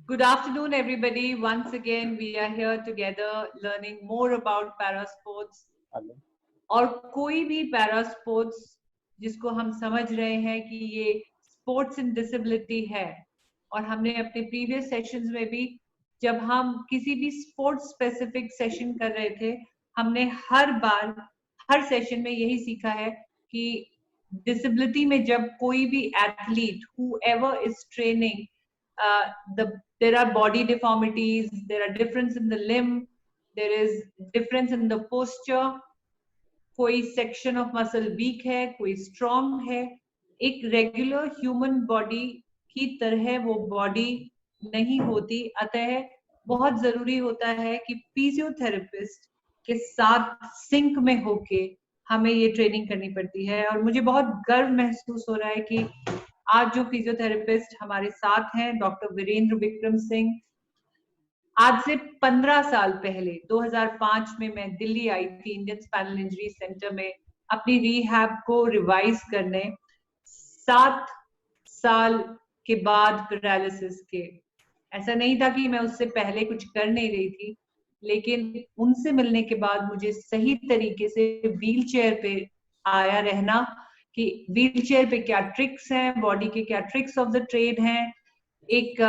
Good afternoon, everybody. Once again, we are here together learning more about para sports. और कोई भी para sports जिसको हम समझ रहे हैं कि ये स्पोर्ट्स इन डिसेबिलिटी है, और हमने अपने प्रीवियस सेशंस में भी जब हम किसी भी स्पोर्ट्स स्पेसिफिक सेशन कर रहे थे, हमने हर बार हर सेशन में यही सीखा है कि डिसेबिलिटी में जब कोई भी athlete whoever is training, there are body deformities, there are difference in the limb, there is difference in the posture, कोई सेक्शन ऑफ मसल वीक है, कोई स्ट्रॉन्ग है, एक रेगुलर ह्यूमन बॉडी की तरह वो बॉडी नहीं होती। अतः बहुत जरूरी होता है कि फिजियोथेरेपिस्ट के साथ सिंक में होके हमें ये ट्रेनिंग करनी पड़ती है। और मुझे बहुत गर्व महसूस हो रहा है कि आज जो फिजियोथेरेपिस्ट हमारे साथ हैं, डॉक्टर वीरेंद्र विक्रम सिंह। आज से 15 साल पहले 2005 में मैं दिल्ली आई थी इंडियन स्पाइनल इंजरी सेंटर में अपनी रिहैब को रिवाइज करने। 7 साल के बाद पैरालिसिस के, ऐसा नहीं था कि मैं उससे पहले कुछ कर नहीं रही थी, लेकिन उनसे मिलने के बाद मुझे सही तरीके से व्हील चेयर पे आया रहना कि व्हील चेयर पे क्या ट्रिक्स हैं, बॉडी के क्या ट्रिक्स ऑफ द ट्रेड हैं, एक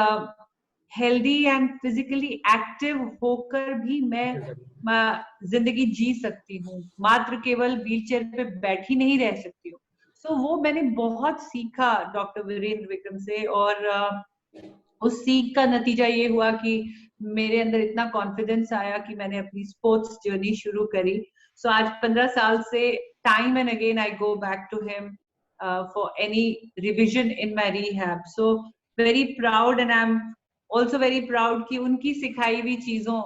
हेल्दी एंड फिजिकली एक्टिव होकर भी मैं जिंदगी जी सकती हूँ, मात्र केवल व्हीलचेयर पे बैठी नहीं रह सकती हूँ। सो वो मैंने बहुत सीखा डॉक्टर वीरेंद्र विक्रम से, और उस सीख का नतीजा ये हुआ कि मेरे अंदर इतना कॉन्फिडेंस आया कि मैंने अपनी स्पोर्ट्स जर्नी शुरू करी। सो आज 15 साल से time and again I go back to him for any revision in my rehab. So very proud and I am also very proud कि उनकी सिखाई हुई चीजों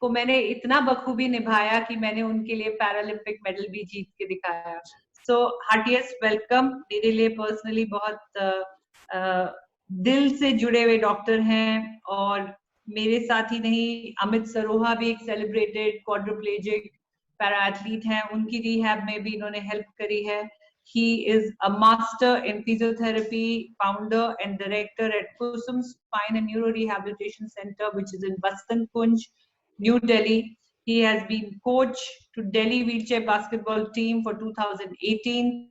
को मैंने इतना बखूबी निभाया कि मैंने उनके लिए पैरालंपिक मेडल भी जीत के दिखाया। सो हार्टिएस्ट वेलकम। मेरे लिए पर्सनली बहुत दिल से जुड़े हुए डॉक्टर हैं, और मेरे साथ ही नहीं, अमित सरोहा भी एक सेलिब्रेटेड क्वाड्रिप्लेजिक पैरा एथलीट हैं, उनकी रिहैब में भी इन्होंने हेल्प करी है। He is a master in physiotherapy, founder and director at Kusum Spine and Neuro Rehabilitation Center, which is in Basant Kunj, New Delhi. He has been coach to Delhi wheelchair basketball team for 2018,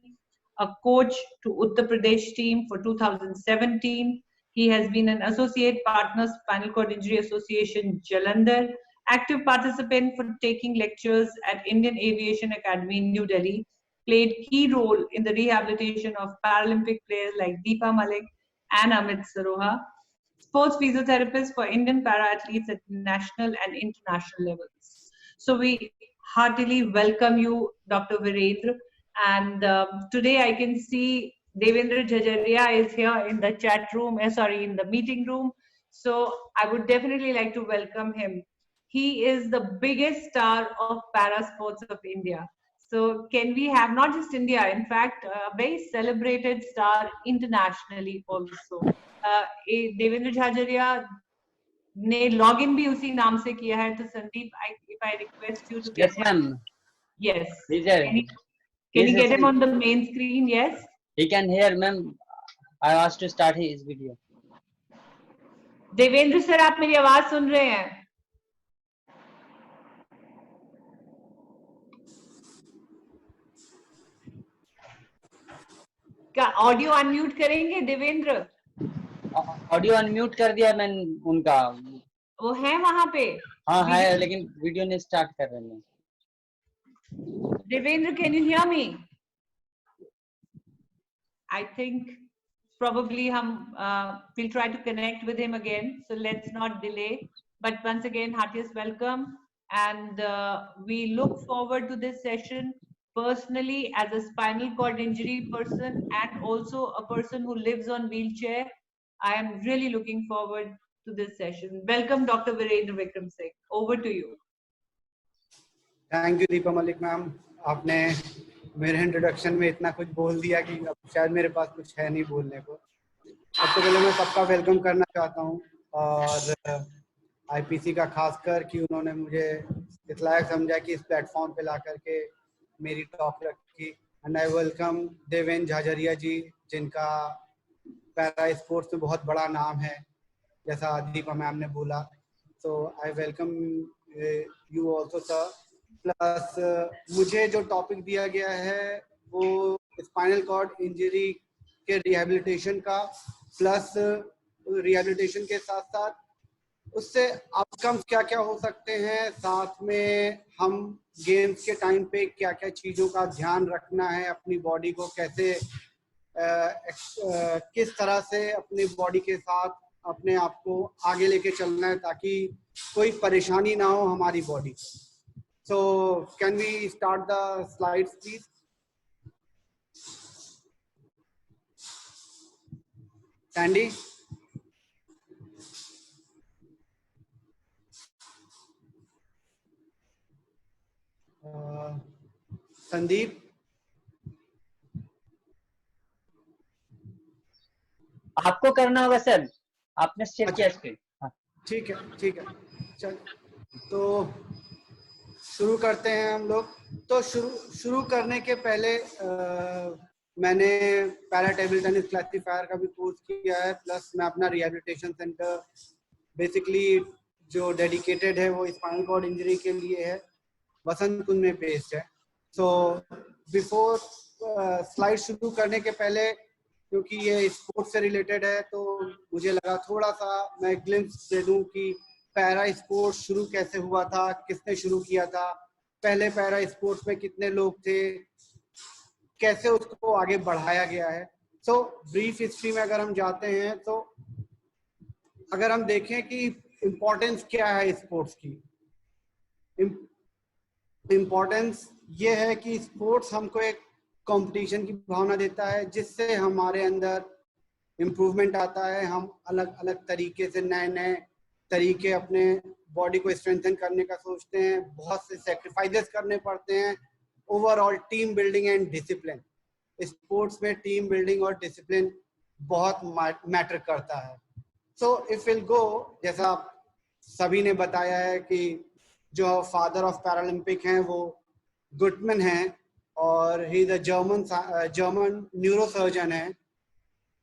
a coach to Uttar Pradesh team for 2017. He has been an associate partner, Spinal Cord Injury Association, Jalandhar, active participant for taking lectures at Indian Aviation Academy in New Delhi, played key role in the rehabilitation of Paralympic players like Deepa Malik and Amit Saroha, sports physiotherapist for Indian para-athletes at national and international levels. So we heartily welcome you, Dr. Virendra. And today I can see Devendra Jhajaria is here in the chat room, in the meeting room. So I would definitely like to welcome him. He is the biggest star of para sports of India. So can we have not just India, in fact, a very celebrated star internationally also. Devendra Jhajaria ने login भी उसी नाम से किया है। तो Sandeep, if I request you to yes ma'am, yes, can you get him on the main screen? Yes, he can hear ma'am. I asked to start his video. Devendra sir, आप मेरी आवाज सुन रहे हैं? क्या ऑडियो अनम्यूट करेंगे देवेंद्र? ऑडियो अनम्यूट कर दिया मैंने उनका। वो है वहां पे? हाँ है, लेकिन वीडियो नहीं स्टार्ट कर रहे हैं। Devendra, can you hear me? I think probably we'll try to connect with him again. So let's not delay. But once again, heartiest welcome, and we look forward to this session. Personally, as a spinal cord injury person and also a person who lives on wheelchair, I am really looking forward to this session. Welcome, Dr. Virendra Vikram Singh. Over to you. Thank you, Deepa Malik ma'am. आपने मेरे introduction में इतना कुछ बोल दिया कि अब शायद मेरे पास कुछ है नहीं बोलने को। सबसे पहले मैं सबका वेलकम करना चाहता हूँ, और आईपीसी का खासकर कि उन्होंने मुझे इस लायक समझा कि इस प्लेटफॉर्म पे ला करके मेरी टॉक रखी। And I welcome Devendra Jhajharia ji, जिनका पैरा स्पोर्ट्स में बहुत बड़ा नाम है। जैसा दीपा मैम ने बोला. So I welcome you also sir. Plus मुझे जो टॉपिक दिया गया है वो स्पाइनल कॉर्ड इंजरी के रिहैबिलिटेशन का, प्लस रिहैबिलिटेशन के साथ साथ उससे आउटकम्स क्या क्या हो सकते हैं, साथ में हम गेम्स के टाइम पे क्या क्या चीज़ों का ध्यान रखना है, अपनी बॉडी को कैसे किस तरह से अपनी बॉडी के साथ अपने आप को आगे लेके चलना है ताकि कोई परेशानी ना हो हमारी बॉडी को. So can we start the slides please? Sandy? Sandeep? आपको करना होगा सर, आपने शेयर किया स्क्रीन. ठीक है. चल तो शुरू करते हैं हम लोग. तो शुरू करने के पहले मैंने पैरा टेबल टेनिस क्लासिफायर का भी कोर्स किया है, प्लस मैं अपना रिहैबिलिटेशन सेंटर बेसिकली जो डेडिकेटेड है वो स्पाइनल कॉर्ड इंजरी के लिए है, वसंत कुंज में बेस्ड है. सो बिफोर स्लाइड शुरू करने के पहले, क्योंकि ये स्पोर्ट्स से रिलेटेड है, तो मुझे लगा थोड़ा सा मैं ग्लिम्स दे दूं कि पैरा स्पोर्ट्स शुरू कैसे हुआ था, किसने शुरू किया था, पहले पैरा स्पोर्ट्स में कितने लोग थे, कैसे उसको आगे बढ़ाया गया है. सो ब्रीफ हिस्ट्री में अगर हम जाते हैं तो अगर हम देखें कि इम्पोर्टेंस क्या है स्पोर्ट्स की, इम्पोर्टेंस ये है कि स्पोर्ट्स हमको एक कंपटीशन की भावना देता है जिससे हमारे अंदर इम्प्रूवमेंट आता है. हम अलग अलग तरीके से नए नए तरीके अपने बॉडी को स्ट्रेंथन करने का सोचते हैं, बहुत से सेक्रीफाइसेस करने पड़ते हैं. Overall team building and discipline, sports में टीम बिल्डिंग और डिसिप्लिन बहुत मैटर करता है. सो इफ विल गो, जैसा सभी ने बताया है कि जो फादर ऑफ पैरालंपिक हैं वो गुटमैन हैं और ही द जर्मन न्यूरोसर्जन है.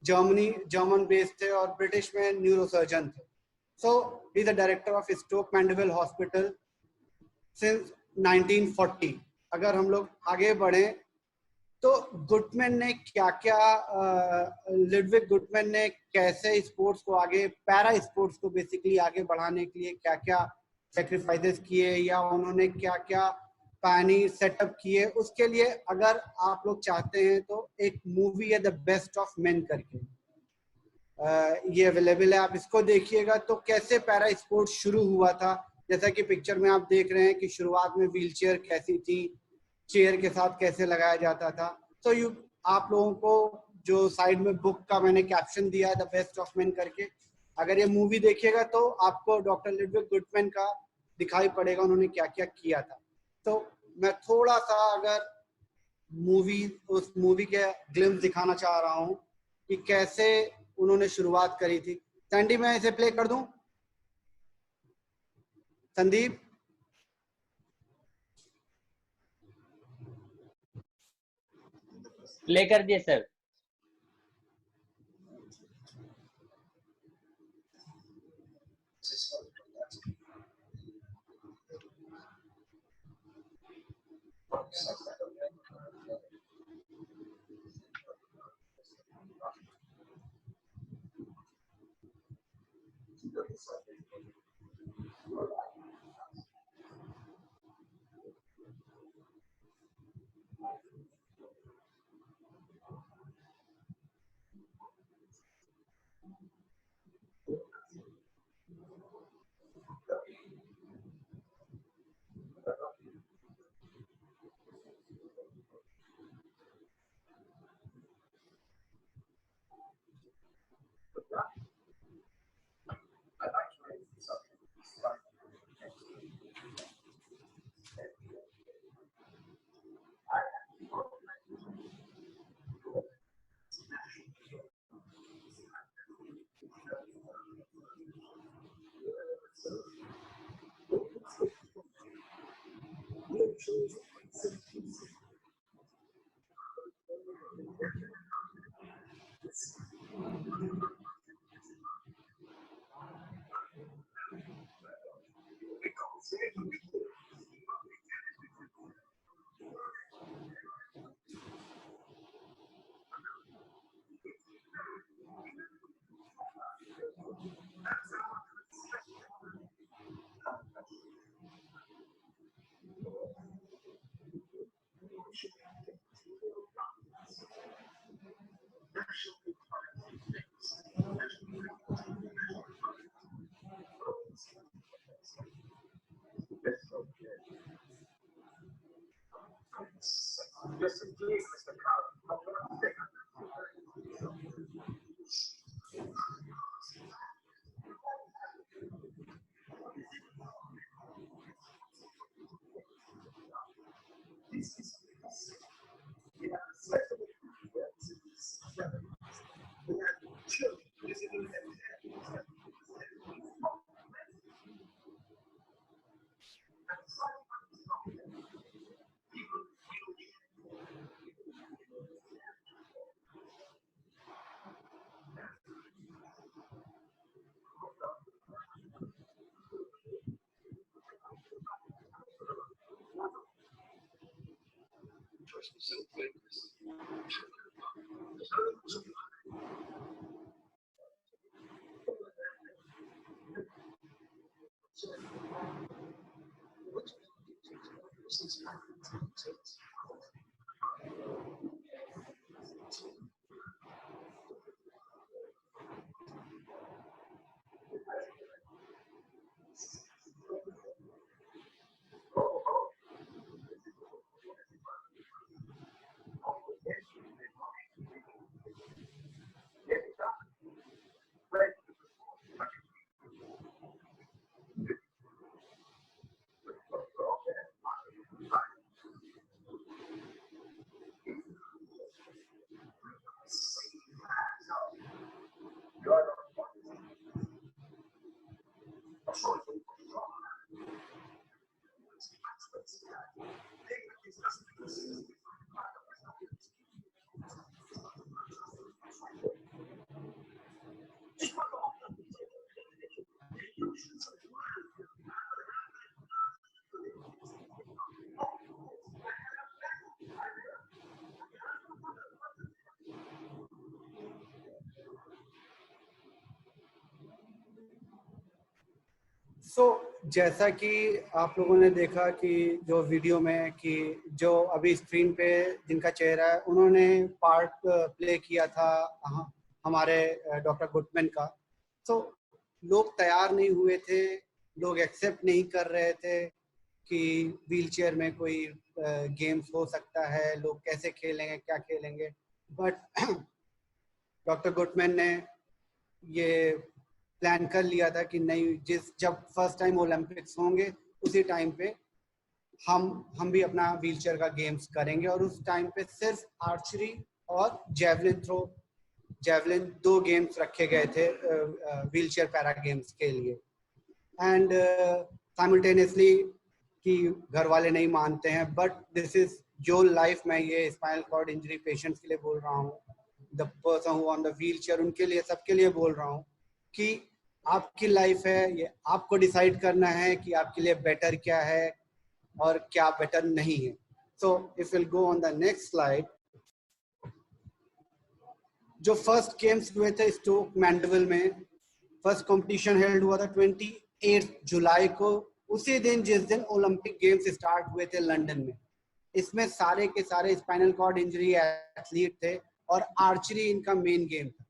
जर्मन बेस्ड थे और ब्रिटिश में न्यूरोसर्जन थे. So he the director of Stoke Mandeville hospital since 1940. अगर हम लोग आगे बढ़े तो गुटमैन ने क्या क्या, लिडविग गुटमैन ने कैसे स्पोर्ट्स को आगे, पैरा स्पोर्ट्स को बेसिकली आगे बढ़ाने के लिए क्या क्या सेक्रीफाइसेस किए या उन्होंने क्या क्या पानी सेटअप किए, उसके लिए अगर आप लोग चाहते हैं तो एक मूवी है द बेस्ट ऑफ मेन करके, ये अवेलेबल है, आप इसको देखिएगा. तो कैसे पैरा स्पोर्ट्स शुरू हुआ था, जैसा कि पिक्चर में आप देख रहे हैं कि शुरुआत में व्हील चेयर कैसी थी, चेयर के साथ कैसे लगाया जाता था. तो आप लोगों को जो साइड में बुक का मैंने कैप्शन दिया है द बेस्ट ऑफ मेन करके, अगर ये मूवी देखिएगा तो आपको डॉक्टर लिडविग गुटमैन का दिखाई पड़ेगा उन्होंने क्या क्या किया था. तो मैं थोड़ा सा अगर उस मूवी के ग्लिम्स दिखाना चाह रहा हूँ कि कैसे उन्होंने शुरुआत करी थी. सैंडी मैं इसे प्ले कर दूं? संदीप? प्ले कर दिए सर. जैसा कि आप लोगों ने देखा कि जो वीडियो में कि जो अभी स्क्रीन पे जिनका चेहरा है उन्होंने पार्ट प्ले किया था हमारे डॉक्टर गुटमैन का। लोग तैयार नहीं हुए थे, लोग एक्सेप्ट नहीं कर रहे थे कि व्हीलचेयर में कोई गेम्स हो सकता है, लोग कैसे खेलेंगे, क्या खेलेंगे। बट डॉक्टर गुटमैन ने ये प्लान कर लिया था कि नहीं, जब फर्स्ट टाइम ओलंपिक्स होंगे उसी टाइम पे हम भी अपना व्हीलचेयर का गेम्स करेंगे। और उस टाइम पे सिर्फ आर्चरी और जेवलिन 2 गेम्स रखे गए थे व्हीलचेयर पैरा गेम्स के लिए। एंड साइमल्टेनियसली कि घर वाले नहीं मानते हैं, बट दिस इज जो लाइफ में ये स्पाइनल कॉर्ड इंजरी पेशेंट्स के लिए बोल रहा हूँ, the person who on the wheelchair, उनके लिए, सबके लिए बोल रहा हूँ कि आपकी लाइफ है, ये आपको डिसाइड करना है कि आपके लिए बेटर क्या है और क्या बेटर नहीं है। So if will go on the next slide. जो फर्स्ट गेम्स हुए थे स्टोक मैंडविल में, फर्स्ट कंपटीशन हेल्ड हुआ था 28 जुलाई को, उसी दिन जिस दिन ओलंपिक गेम्स स्टार्ट हुए थे लंदन में। इसमें सारे के सारे स्पाइनल कॉर्ड इंजरी एथलीट थे और आर्चरी इनका मेन गेम था।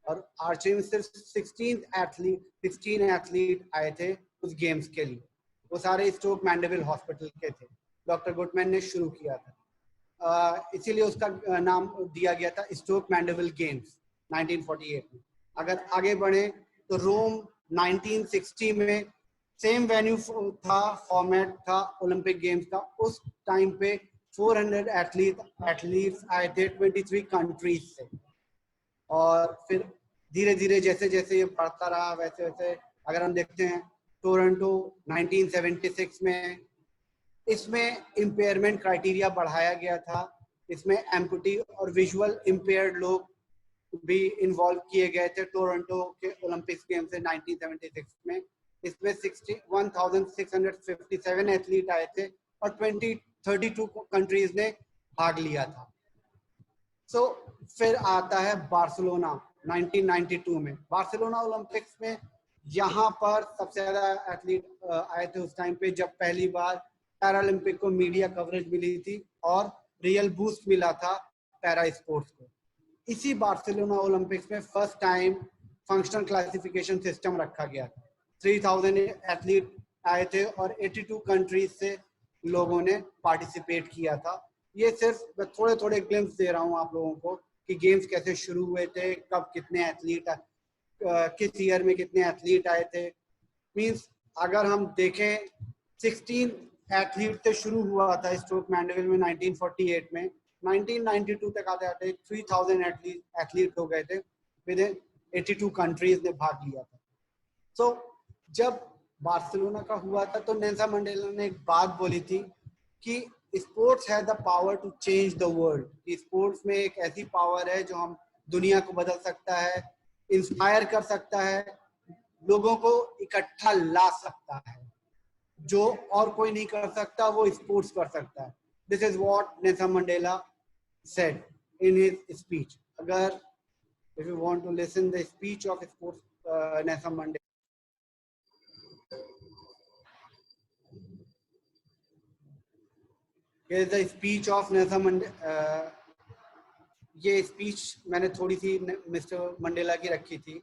और आर्चरी में सिर्फ 16 एथलीट आए थे उस गेम्स के लिए, वो सारे स्टोक मैंडविल हॉस्पिटल के थे। डॉक्टर गुटमैन ने शुरू किया था, इसीलिए उसका नाम दिया गया था स्टोक मैंडविल गेम्स 1948 में। अगर आगे बढ़े तो रोम 1960 में सेम वेन्यू था, फॉर्मेट था ओलंपिक गेम्स का। उस टाइम पे 400 एथलीट्स आए थे 23 कंट्रीज से। और फिर धीरे धीरे जैसे जैसे ये बढ़ता रहा, वैसे वैसे अगर हम देखते हैं टोरंटो 1976 में, इसमें इम्पेयरमेंट क्राइटेरिया बढ़ाया गया था। इसमें एम्पुटी और विजुअल इम्पेयर्ड लोग भी इन्वॉल्व किए गए थे टोरंटो के ओलंपिक्स गेम से 1976 में। इसमें 1657 एथलीट आए थे और 32 कंट्रीज ने भाग लिया था। फिर आता है बार्सिलोना 1992 में। बार्सिलोना ओलंपिक्स में यहाँ पर सबसे ज्यादा एथलीट आए थे उस टाइम पे, जब पहली बार पैरालंपिक को मीडिया कवरेज मिली थी और रियल बूस्ट मिला था पैरा स्पोर्ट्स को। इसी बार्सिलोना ओलंपिक्स में first time functional classification system रखा गया था। 3000 एथलीट आए थे और 82 कंट्रीज से लोगों ने पार्टिसिपेट किया था ये सिर्फ मैं थोड़े थोड़े ग्लिम्स दे रहा हूँ आप लोगों को कि गेम्स कैसे शुरू हुए थे, कब कितने एथलीट, किस ईयर में कितने एथलीट आए थे। मींस अगर हम देखें 16 एथलीट से शुरू हुआ था स्टोक मैंडेविल में 1948 में, 1992 तक आते आते 3000 एथलीट हो गए थे, विद 82 कंट्रीज ने भाग लिया था। सो जब बार्सिलोना का हुआ था तो नेल्सन मंडेला ने एक बात बोली थी कि sports has the power to change the world. Sports में एक ऐसी पावर है जो हम दुनिया को बदल सकता है, इंस्पायर कर सकता है, लोगों को इकट्ठा ला सकता है। जो और कोई नहीं कर सकता वो स्पोर्ट्स कर सकता है। This is what Nelson Mandela said in his speech. अगर if you want to listen the speech of sports Nelson Mandela, here is the speech of Nelson Mandela. ये स्पीच मैंने थोड़ी सी मिस्टर मंडेला की रखी थी।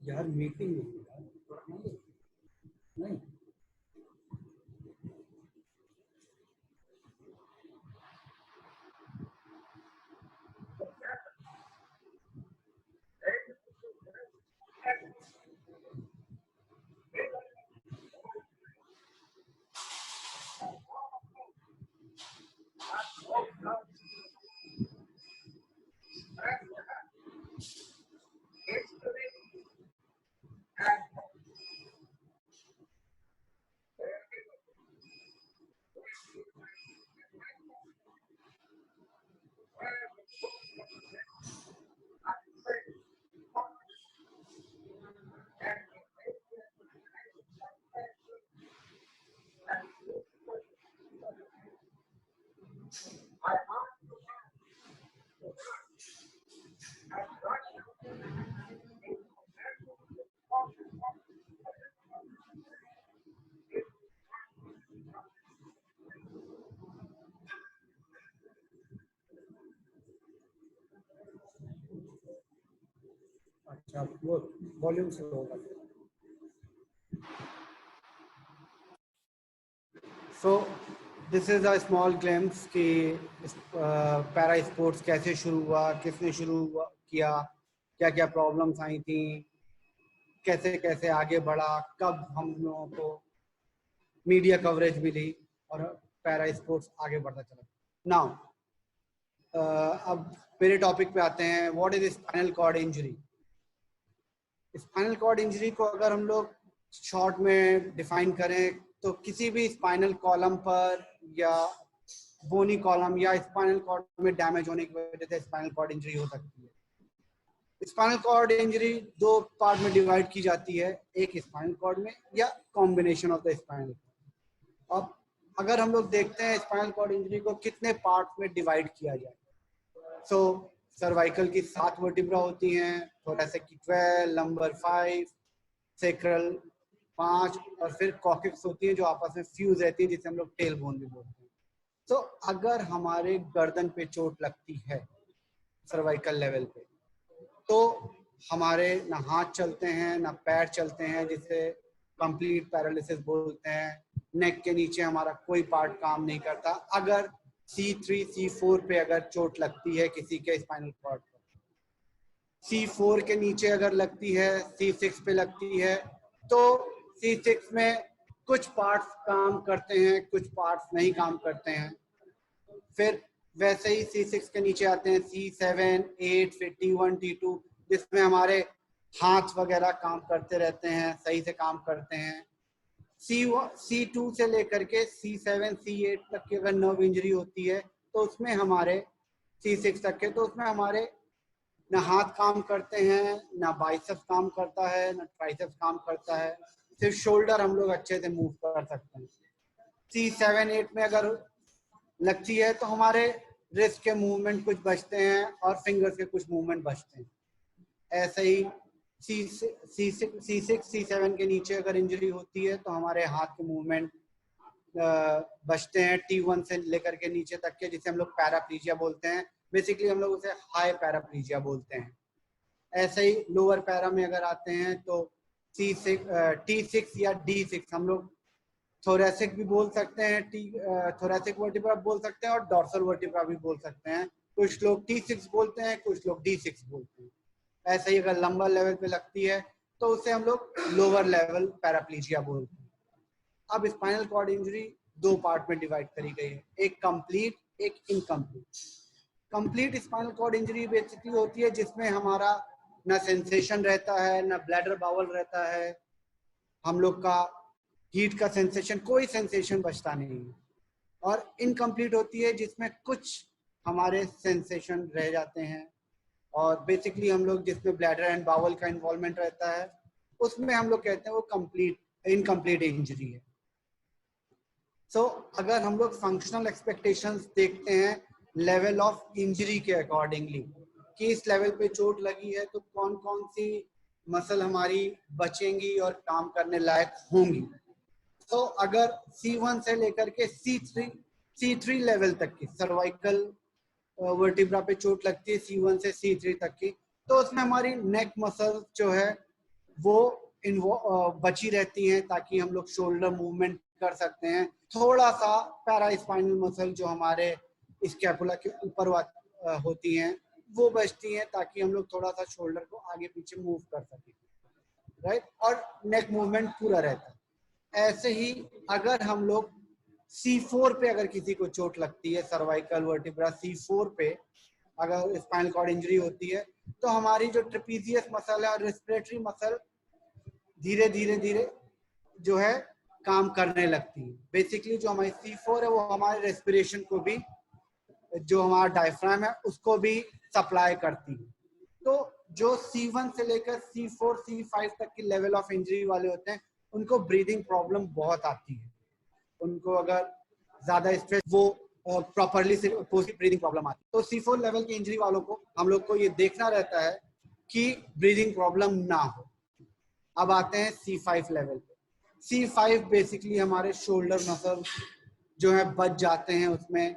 यार मीटिंग नहीं अच्छा वो वॉल्यूम से होगा। सो this is a small glimpse कि पैरा स्पोर्ट्स कैसे शुरू हुआ, किसने शुरू किया, क्या क्या प्रॉब्लम्स आई थी, कैसे कैसे आगे बढ़ा, कब हम लोगों को मीडिया कवरेज मिली और पैरा स्पोर्ट्स आगे बढ़ता चला। नाउ अब मेरे टॉपिक पे आते हैं। What is spinal cord injury. Spinal cord injury को अगर हम लोग शॉर्ट में डिफाइन करें तो किसी भी स्पाइनल कॉलम पर या बोनी कॉलम या स्पाइनल कॉर्ड में डैमेज होने की वजह से स्पाइनल कॉर्ड इंजरी हो सकती है। स्पाइनल कॉर्ड इंजरी दो पार्ट में डिवाइड की जाती है, एक स्पाइनल कॉर्ड में या कॉम्बिनेशन ऑफ द स्पाइनल। अब अगर हम लोग देखते हैं स्पाइनल कॉर्ड इंजरी को कितने पार्ट में डिवाइड किया जाए, सो सर्वाइकल की 7 वर्टिब्रा होती हैं, थोरेसिक की 12, लंबर 5, सेक्रल 5 और फिर कॉक्सिक्स होती है जो आपस में फ्यूज रहती है, जिसे हम लोग टेल बोन भी बोलते हैं। तो अगर हमारे गर्दन पे चोट लगती है सर्वाइकल लेवल पे, तो हमारे ना हाथ चलते हैं ना पैर चलते हैं, जिसे कंप्लीट पैरालिसिस बोलते हैं। नेक के नीचे हमारा कोई पार्ट काम नहीं करता अगर C3 C4 पे अगर चोट लगती है किसी के स्पाइनल कॉर्ड पर। C4 के नीचे अगर लगती है, C6 पे लगती है, तो C6 में कुछ पार्ट्स काम करते हैं, कुछ पार्ट्स नहीं काम करते हैं। फिर वैसे ही C6 के नीचे आते हैं C7, 8, फिर T1, T2, जिसमें हमारे हाथ वगैरह काम करते रहते हैं, सही से काम करते हैं। C2 से लेकर के C7, C8 तक की अगर नर्व इंजरी होती है, तो उसमें हमारे C6 तक के, तो उसमें हमारे ना हाथ काम करते हैं, ना बाइसेप्स काम करता है, ना ट्राइसेप्स काम करता है, सिर्फ शोल्डर हम लोग अच्छे से मूव कर सकते हैं। C7, 8 में अगर लगती है तो हमारे रिस्ट के मूवमेंट कुछ बचते हैं और फिंगर्स के कुछ मूवमेंट बचते हैं। ऐसे ही C6, C7 के नीचे अगर इंजरी होती है तो हमारे हाथ के मूवमेंट बचते हैं, T1 से लेकर के नीचे तक के, जिसे हम लोग पैराप्लीजिया बोलते हैं। बेसिकली हम लोग उसे हाई पैराप्लीजिया बोलते हैं। ऐसे ही लोअर पैरा में अगर आते हैं तो T6 या D6 हम लोग थोरेसिक भी बोल सकते हैं, थोरेसिक वर्टिब्रा बोल सकते हैं और डॉर्सल वर्टिब्रा भी बोल सकते हैं। कुछ लोग T6 बोलते हैं, कुछ लोग D6 बोलते हैं। ऐसे ही अगर लंबर लेवल पे लगती है तो उसे हम लोग लोअर लेवल पैराप्लीजिया बोलते हैं। अब स्पाइनल कॉर्ड इंजरी दो पार्ट में डिवाइड करी गई है, एक कंप्लीट, एक incomplete. Complete spinal cord injury basically होती है जिसमें हमारा ना सेंसेशन रहता है, ना ब्लैडर बाउल रहता है, हम लोग का हीट का सेंसेशन, कोई सेंसेशन बचता नहीं है। और इनकम्प्लीट होती है जिसमें कुछ हमारे सेंसेशन रह जाते हैं, और बेसिकली हम लोग जिसमें ब्लैडर एंड बाउल का इन्वॉल्वमेंट रहता है उसमें हम लोग कहते हैं वो कंप्लीट इनकम्प्लीट इंजरी है। सो अगर हम लोग फंक्शनल एक्सपेक्टेशंस देखते हैं लेवल ऑफ इंजरी के अकॉर्डिंगली कि इस लेवल पे चोट लगी है तो कौन कौन सी मसल हमारी बचेंगी और काम करने लायक होंगी। तो अगर C1 से लेकर के C3 लेवल तक की सर्वाइकल वर्टिब्रा पे चोट लगती है, C1 से C3 तक की, तो उसमें हमारी नेक मसल जो है वो बची रहती हैं ताकि हम लोग शोल्डर मूवमेंट कर सकते हैं। थोड़ा सा पैरास्पाइनल मसल जो हमारे स्कैपुला के ऊपर होती हैं वो बचती हैं ताकि हम लोग थोड़ा सा शोल्डर को आगे पीछे मूव कर सकें, राइट, और नेक मूवमेंट पूरा रहता है। ऐसे ही अगर हम लोग C4 पे अगर किसी को चोट लगती है, सर्वाइकल वर्टिब्रा C4 पे अगर स्पाइनल कॉर्ड इंजरी होती है, तो हमारी जो ट्रेपीजियस मसल है और रेस्पिरेटरी मसल धीरे धीरे जो है काम करने लगती है। बेसिकली जो हमारी C4 है वो हमारे रेस्पिरेशन को भी, जो हमारा डायफ्राम है उसको भी सप्लाई करती है। तो जो C1 से लेकर C4 C5 तक की लेवल ऑफ इंजरी वाले होते हैं उनको ब्रीदिंग प्रॉब्लम बहुत आती है। उनको अगर ज्यादा स्ट्रेस, वो प्रॉपरली ब्रीदिंग प्रॉब्लम आती है। तो C4 लेवल की इंजरी वालों को हम लोग को ये देखना रहता है कि ब्रीदिंग प्रॉब्लम ना हो। अब आते हैं C5 लेवल पे। C5 बेसिकली हमारे शोल्डर मसल जो है बच जाते हैं, उसमें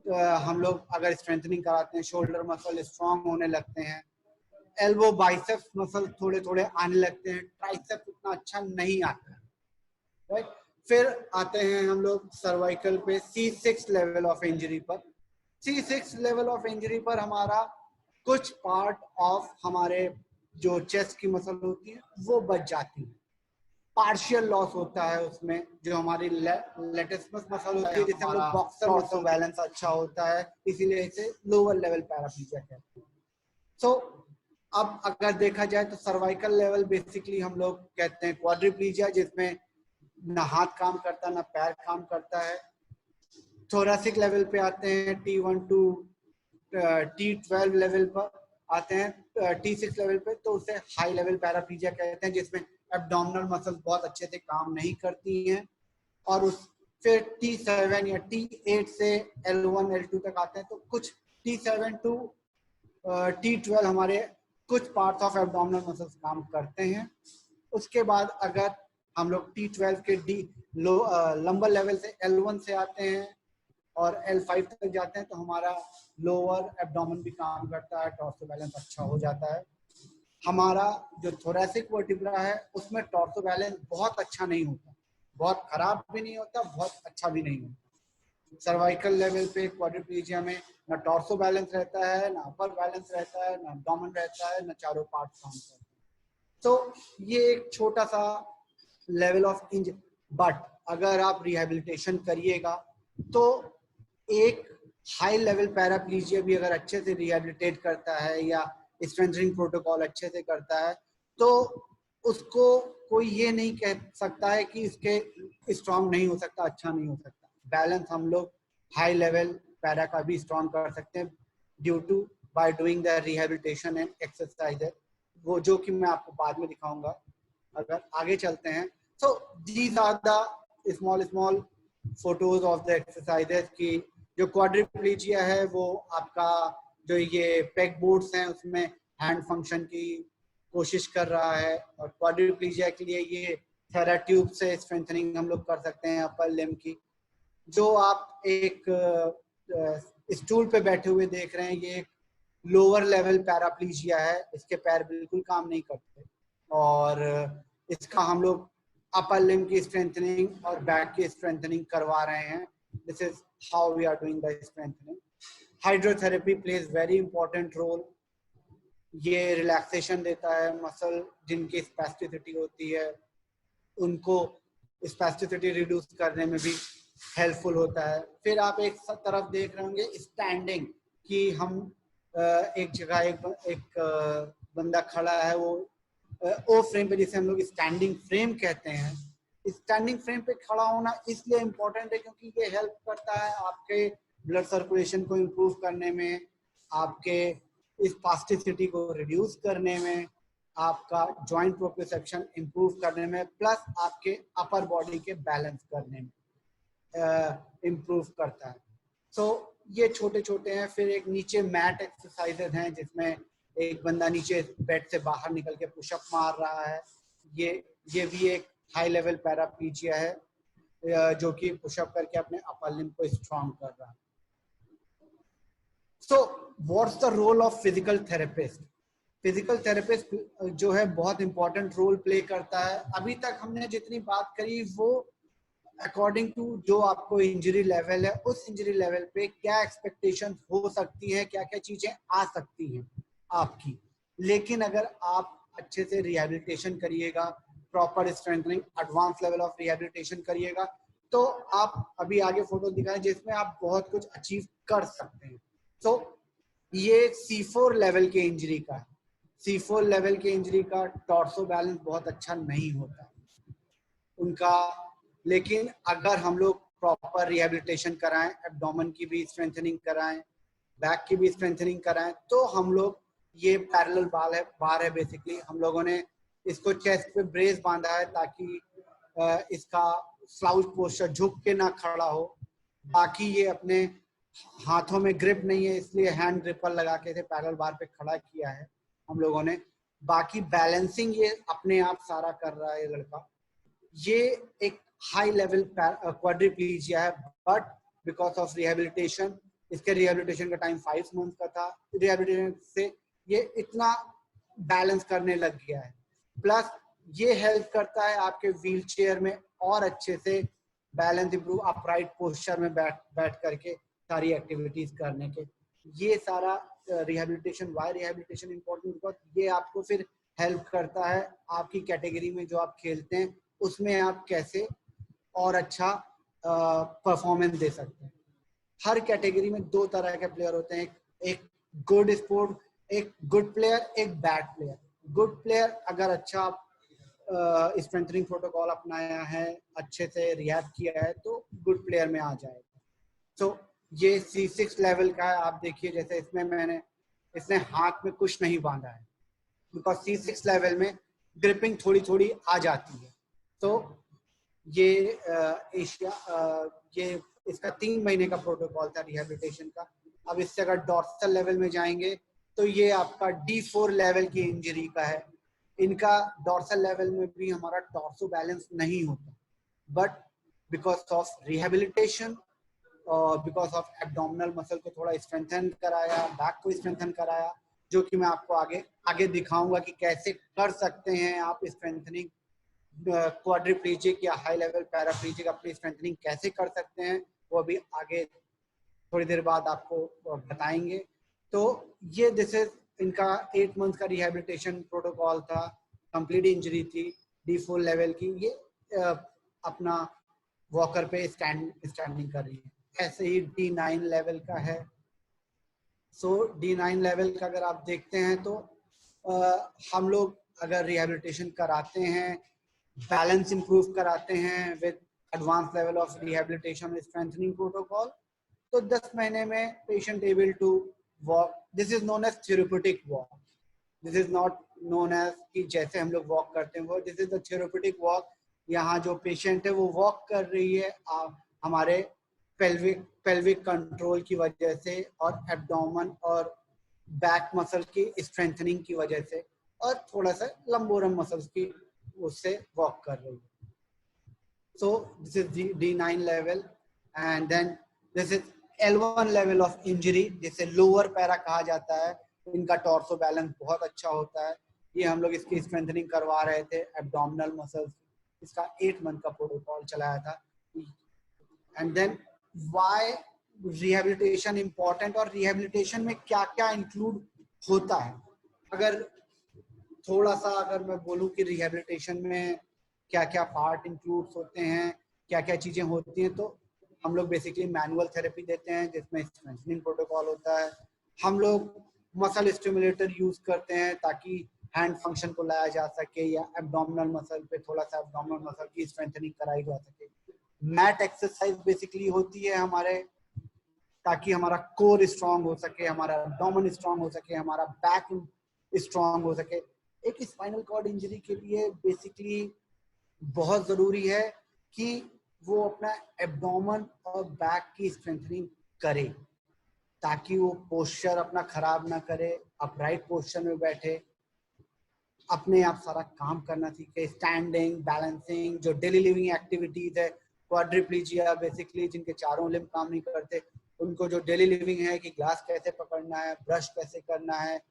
हम लोग अगर स्ट्रेंथनिंग कराते हैं शोल्डर मसल स्ट्रांग होने लगते हैं, एल्बो बाइसेप्स मसल थोड़े थोड़े आने लगते हैं, ट्राइसेप्स उतना अच्छा नहीं आता है, राइट। फिर आते हैं हम लोग सर्वाइकल पे C6 लेवल ऑफ इंजरी पर। C6 लेवल ऑफ इंजरी पर हमारा कुछ पार्ट ऑफ हमारे जो चेस्ट की मसल होती है वो बच जाती है, पार्शियल लॉस होता है उसमें। जो हमारी लेटिसमस मसल होती है जिसे हम लोग बॉक्सर मसल बैलेंस अच्छा होता है, इसीलिए इसे लोअर लेवल पैराप्लीजिया कहते हैं। सो अब अगर देखा जाए तो सर्वाइकल लेवल बेसिकली हम लोग कहते हैं क्वाड्रिप्लीजिया, जिसमें ना हाथ काम करता ना पैर काम करता है। थोरेसिक लेवल पे आते हैं T1 to T12 लेवल पर। आते हैं T6 लेवल पे तो उसे हाई लेवल पैराप्लीजिया कहते हैं, जिसमें एब्डोमिनल मसल्स बहुत अच्छे से काम नहीं करती हैं। और उस फिर T7 या T8 से L1 L2 तक आते हैं, तो कुछ T7 टू T12 हमारे कुछ पार्ट्स ऑफ एब्डोमिनल मसल्स काम करते हैं। उसके बाद अगर हम लोग T12 के लंबर लेवल से L1 से आते हैं और L5 तक जाते हैं, तो हमारा लोअर एब्डोमेन भी काम करता है, टॉर्सो बैलेंस अच्छा हो जाता है। हमारा जो थोरैसिक वर्टिब्रा है उसमें टॉर्सो बैलेंस बहुत अच्छा नहीं होता, बहुत खराब भी नहीं होता, बहुत अच्छा भी नहीं होता। सर्वाइकल लेवल पे क्वाड्रिप्लीजिया में ना टॉर्सो बैलेंस रहता है, ना अपर बैलेंस रहता है, ना एब्डोमेन रहता है, ना चारों पार्ट काम करते हैं। तो ये एक छोटा सा लेवल ऑफ इंजरी। बट अगर आप रिहेबिलिटेशन करिएगा तो एक हाई लेवल पैराप्लीजिया भी अगर अच्छे से रिहेबिलिटेट करता है या स्ट्रेंथनिंग प्रोटोकॉल अच्छे से करता है, तो उसको कोई ये नहीं कह सकता है कि इसके स्ट्रांग नहीं हो सकता, अच्छा नहीं हो सकता। बैलेंस हम लोग हाई लेवल पैरा का भी स्ट्रांग कर सकते हैं due to by doing the rehabilitation and exercises, वो जो कि मैं आपको बाद में दिखाऊंगा। अगर आगे चलते हैं, so these are the small photos of the exercises की जो क्वाड्रिप्लीजिया है वो आपका जो ये पेग बोर्ड्स हैं उसमें हैंड फंक्शन की कोशिश कर रहा है, और क्वाड्रिप्लीजिया के लिए ये थेराट्यूब से स्ट्रेंथनिंग हम लोग कर सकते हैं अपर लिम्ब की। जो आप एक स्टूल पे बैठे हुए देख रहे हैं, ये एक लोअर लेवल पैराप्लीजिया है, इसके पैर बिल्कुल काम नहीं करते, और इसका हम लोग अपर लिम्ब की स्ट्रेंथनिंग और बैक की स्ट्रेंथनिंग करवा रहे हैं। This is how we are doing the strengthening. Hydrotherapy plays very important role. ये रिलैक्सेशन देता है, मसल जिनकी स्पेसिफिसिटी होती है उनको स्पेसिफिसिटी रिड्यूस करने में भी हेल्पफुल होता है। फिर आप एक तरफ देख रहे होंगे स्टैंडिंग, कि हम एक जगह एक बंदा खड़ा है, वो ओ फ्रेम पे, जिसे हम लोग स्टैंडिंग फ्रेम कहते हैं। स्टैंडिंग फ्रेम पे खड़ा होना इसलिए इम्पोर्टेंट है क्योंकि ये हेल्प करता है आपके ब्लड सर्कुलेशन को इम्प्रूव करने में, आपके स्पास्टिसिटी को रिड्यूस करने में, आपका जॉइंट प्रोप्रियोसेप्शन इम्प्रूव करने में, प्लस आपके अपर बॉडी के बैलेंस करने में इम्प्रूव करता है। सो ये छोटे छोटे हैं। फिर एक नीचे मैट एक्सरसाइजेज हैं जिसमें एक बंदा नीचे बेड से बाहर निकल के पुशअप मार रहा है। ये भी एक हाई लेवल पैराप्लीजिया है जो कि पुशअप करके अपने अपर लिम्ब को स्ट्रॉन्ग कर रहा है। So what's the role of physical therapist? Physical therapist जो है बहुत इंपॉर्टेंट रोल प्ले करता है। अभी तक हमने जितनी बात करी वो अकॉर्डिंग टू जो आपको इंजरी लेवल है, उस इंजरी लेवल पे क्या एक्सपेक्टेशन हो सकती है, क्या क्या चीजें आ सकती हैं आपकी। लेकिन अगर आप अच्छे से रिहेबिलिटेशन करिएगा, proper strengthening, advance level of rehabilitation करिएगा, तो आप अभी आगे फोटो दिखाएं जिसमें आप बहुत कुछ अचीव कर सकते हैं। तो ये C4 लेवल के इंजरी का है। C4 लेवल के इंजरी का टॉर्सो बैलेंस बहुत अच्छा नहीं होता उनका, लेकिन अगर हम लोग प्रॉपर रिहेबिलिटेशन कराएं, एब्डोमेन की भी स्ट्रेंथनिंग कराएं, बैक की भी स्ट्रेंथनिंग कराएं, तो हम लोग, ये पैरेलल बार है बेसिकली, हम लोगों ने इसको चेस्ट पे ब्रेस बांधा है ताकि इसका स्लाउच पोस्चर झुक के ना खड़ा हो। बाकी ये अपने हाथों में ग्रिप नहीं है इसलिए हैंड ग्रिपर लगा के इसे पैरेलल बार पे खड़ा किया है हम लोगों ने। बाकी बैलेंसिंग ये अपने आप सारा कर रहा है ये लड़का। ये एक हाई लेवल क्वाड्रिप्लीजिया है, बट बिकॉज ऑफ रिहेबिलिटेशन, इसके रिहेबिलिटेशन का टाइम 5 मंथ का था, रिहेबिलिटेशन से ये इतना बैलेंस करने लग गया है। प्लस ये हेल्प करता है आपके व्हील चेयर में और अच्छे से बैलेंस इंप्रूव, अपराइट पोस्चर में बैठ करके सारी एक्टिविटीज करने के। ये सारा rehabilitation, why rehabilitation important, because ये आपको फिर हेल्प करता है आपकी कैटेगरी में जो आप खेलते हैं उसमें आप कैसे और अच्छा परफॉर्मेंस दे सकते हैं। हर कैटेगरी में 2 तरह के प्लेयर होते हैं, एक गुड स्पोर्ट, एक गुड प्लेयर, एक बैड प्लेयर। गुड प्लेयर अगर अच्छा स्ट्रेंथनिंग प्रोटोकॉल अपनाया है, अच्छे से रिहैब किया है, तो गुड प्लेयर में आ जाएगा। तो ये C6 लेवल का है। आप देखिए जैसे इसमें मैंने इसने हाथ में कुछ नहीं बांधा है, बिकॉज C6 लेवल में ग्रिपिंग थोड़ी थोड़ी आ जाती है। तो ये ये इसका 3 महीने का प्रोटोकॉल था रिहेबिलिटेशन का। अब इससे अगर डॉर्सल लेवल में जाएंगे तो ये आपका D4 लेवल की इंजरी का है। इनका डॉर्सल लेवल में भी हमारा टॉर्सो बैलेंस नहीं होता, बट बिकॉज ऑफ रिहेबिलिटेशन और बिकॉज ऑफ एब्डोमिनल मसल को थोड़ा स्ट्रेंथन कराया, बैक को स्ट्रेंथन कराया, जो कि मैं आपको आगे दिखाऊंगा कि कैसे कर सकते हैं आप स्ट्रेंथनिंग। क्वाड्रिप्लीजिक या हाई लेवल पैराप्लीजिक अपनी स्ट्रेंथनिंग कैसे कर सकते हैं वो अभी आगे थोड़ी देर बाद आपको बताएंगे। तो ये दिस इज इनका 8 मंथ का रिहेबिलिटेशन प्रोटोकॉल था। कंप्लीट इंजरी थी D4 लेवल की। ये अपना वॉकर पे स्टैंडिंग कर रही है। ऐसे ही D9 लेवल का है। सो D9 लेवल का अगर आप देखते हैं तो हम लोग अगर रिहेबिलिटेशन कराते हैं, बैलेंस इंप्रूव कराते हैं with advance level of rehabilitation strengthening protocol, तो 10 महीने में patient able to walk. This is known as therapeutic walk. This is not known as कि जैसे हम लोग वॉक करते हैं वो, this is the therapeutic walk. यहाँ जो पेशेंट है वो वॉक कर रही है हमारे पेल्विक कंट्रोल की वजह से और एब्डोमेन और बैक मसल की स्ट्रेंथनिंग की वजह से और थोड़ा सा लंबोरम मसल्स की उससे वॉक कर रही है। So this is D9 level and then this is L1 level of injury, जिसे लोअर पैरा कहा जाता है। इनका टॉर्सो बैलेंस बहुत अच्छा होता है। ये हम लोग इसकी स्ट्रेंथनिंग करवा रहे थे एब्डोमिनल मसल्स। इसका 8 मंथ का प्रोटोकॉल चलाया था। And then why rehabilitation important और रिहेबिलिटेशन में क्या क्या इंक्लूड होता है। अगर थोड़ा सा अगर मैं बोलूं कि रिहेबिलिटेशन में क्या क्या पार्ट इंक्लूड होते हैं, क्या क्या चीजें होती हैं, तो हम लोग बेसिकली मैनुअल थेरेपी देते हैं जिसमें स्ट्रेंथनिंग प्रोटोकॉल होता है। हम लोग मसल स्टिमुलेटर यूज करते हैं ताकि हैंड फंक्शन को लाया जा सके या एब्डोमिनल मसल पे थोड़ा सा एब्डोमिनल मसल की स्ट्रेंथनिंग कराई जा सके। मैट एक्सरसाइज बेसिकली होती है हमारे ताकि हमारा कोर स्ट्रांग हो सके, हमारा एब्डोमेन स्ट्रांग हो सके, हमारा बैक स्ट्रांग हो सके। एक स्पाइनल कॉर्ड इंजरी के लिए बेसिकली बहुत जरूरी है कि वो अपना एब्डोमेन और बैक की स्ट्रेंथनिंग करे ताकि वो पोस्चर अपना खराब ना करे, अपराइट पोस्चर में बैठे, अपने आप सारा काम करना सीखे। स्टैंडिंग, बैलेंसिंग, जो डेली लिविंग एक्टिविटीज है। क्वाड्रिप्लीजिया बेसिकली जिनके चारों लिम्ब काम नहीं करते, उनको जो डेली लिविंग है कि ग्लास कैसे पकड़ना है, ब्रश कैसे करना है,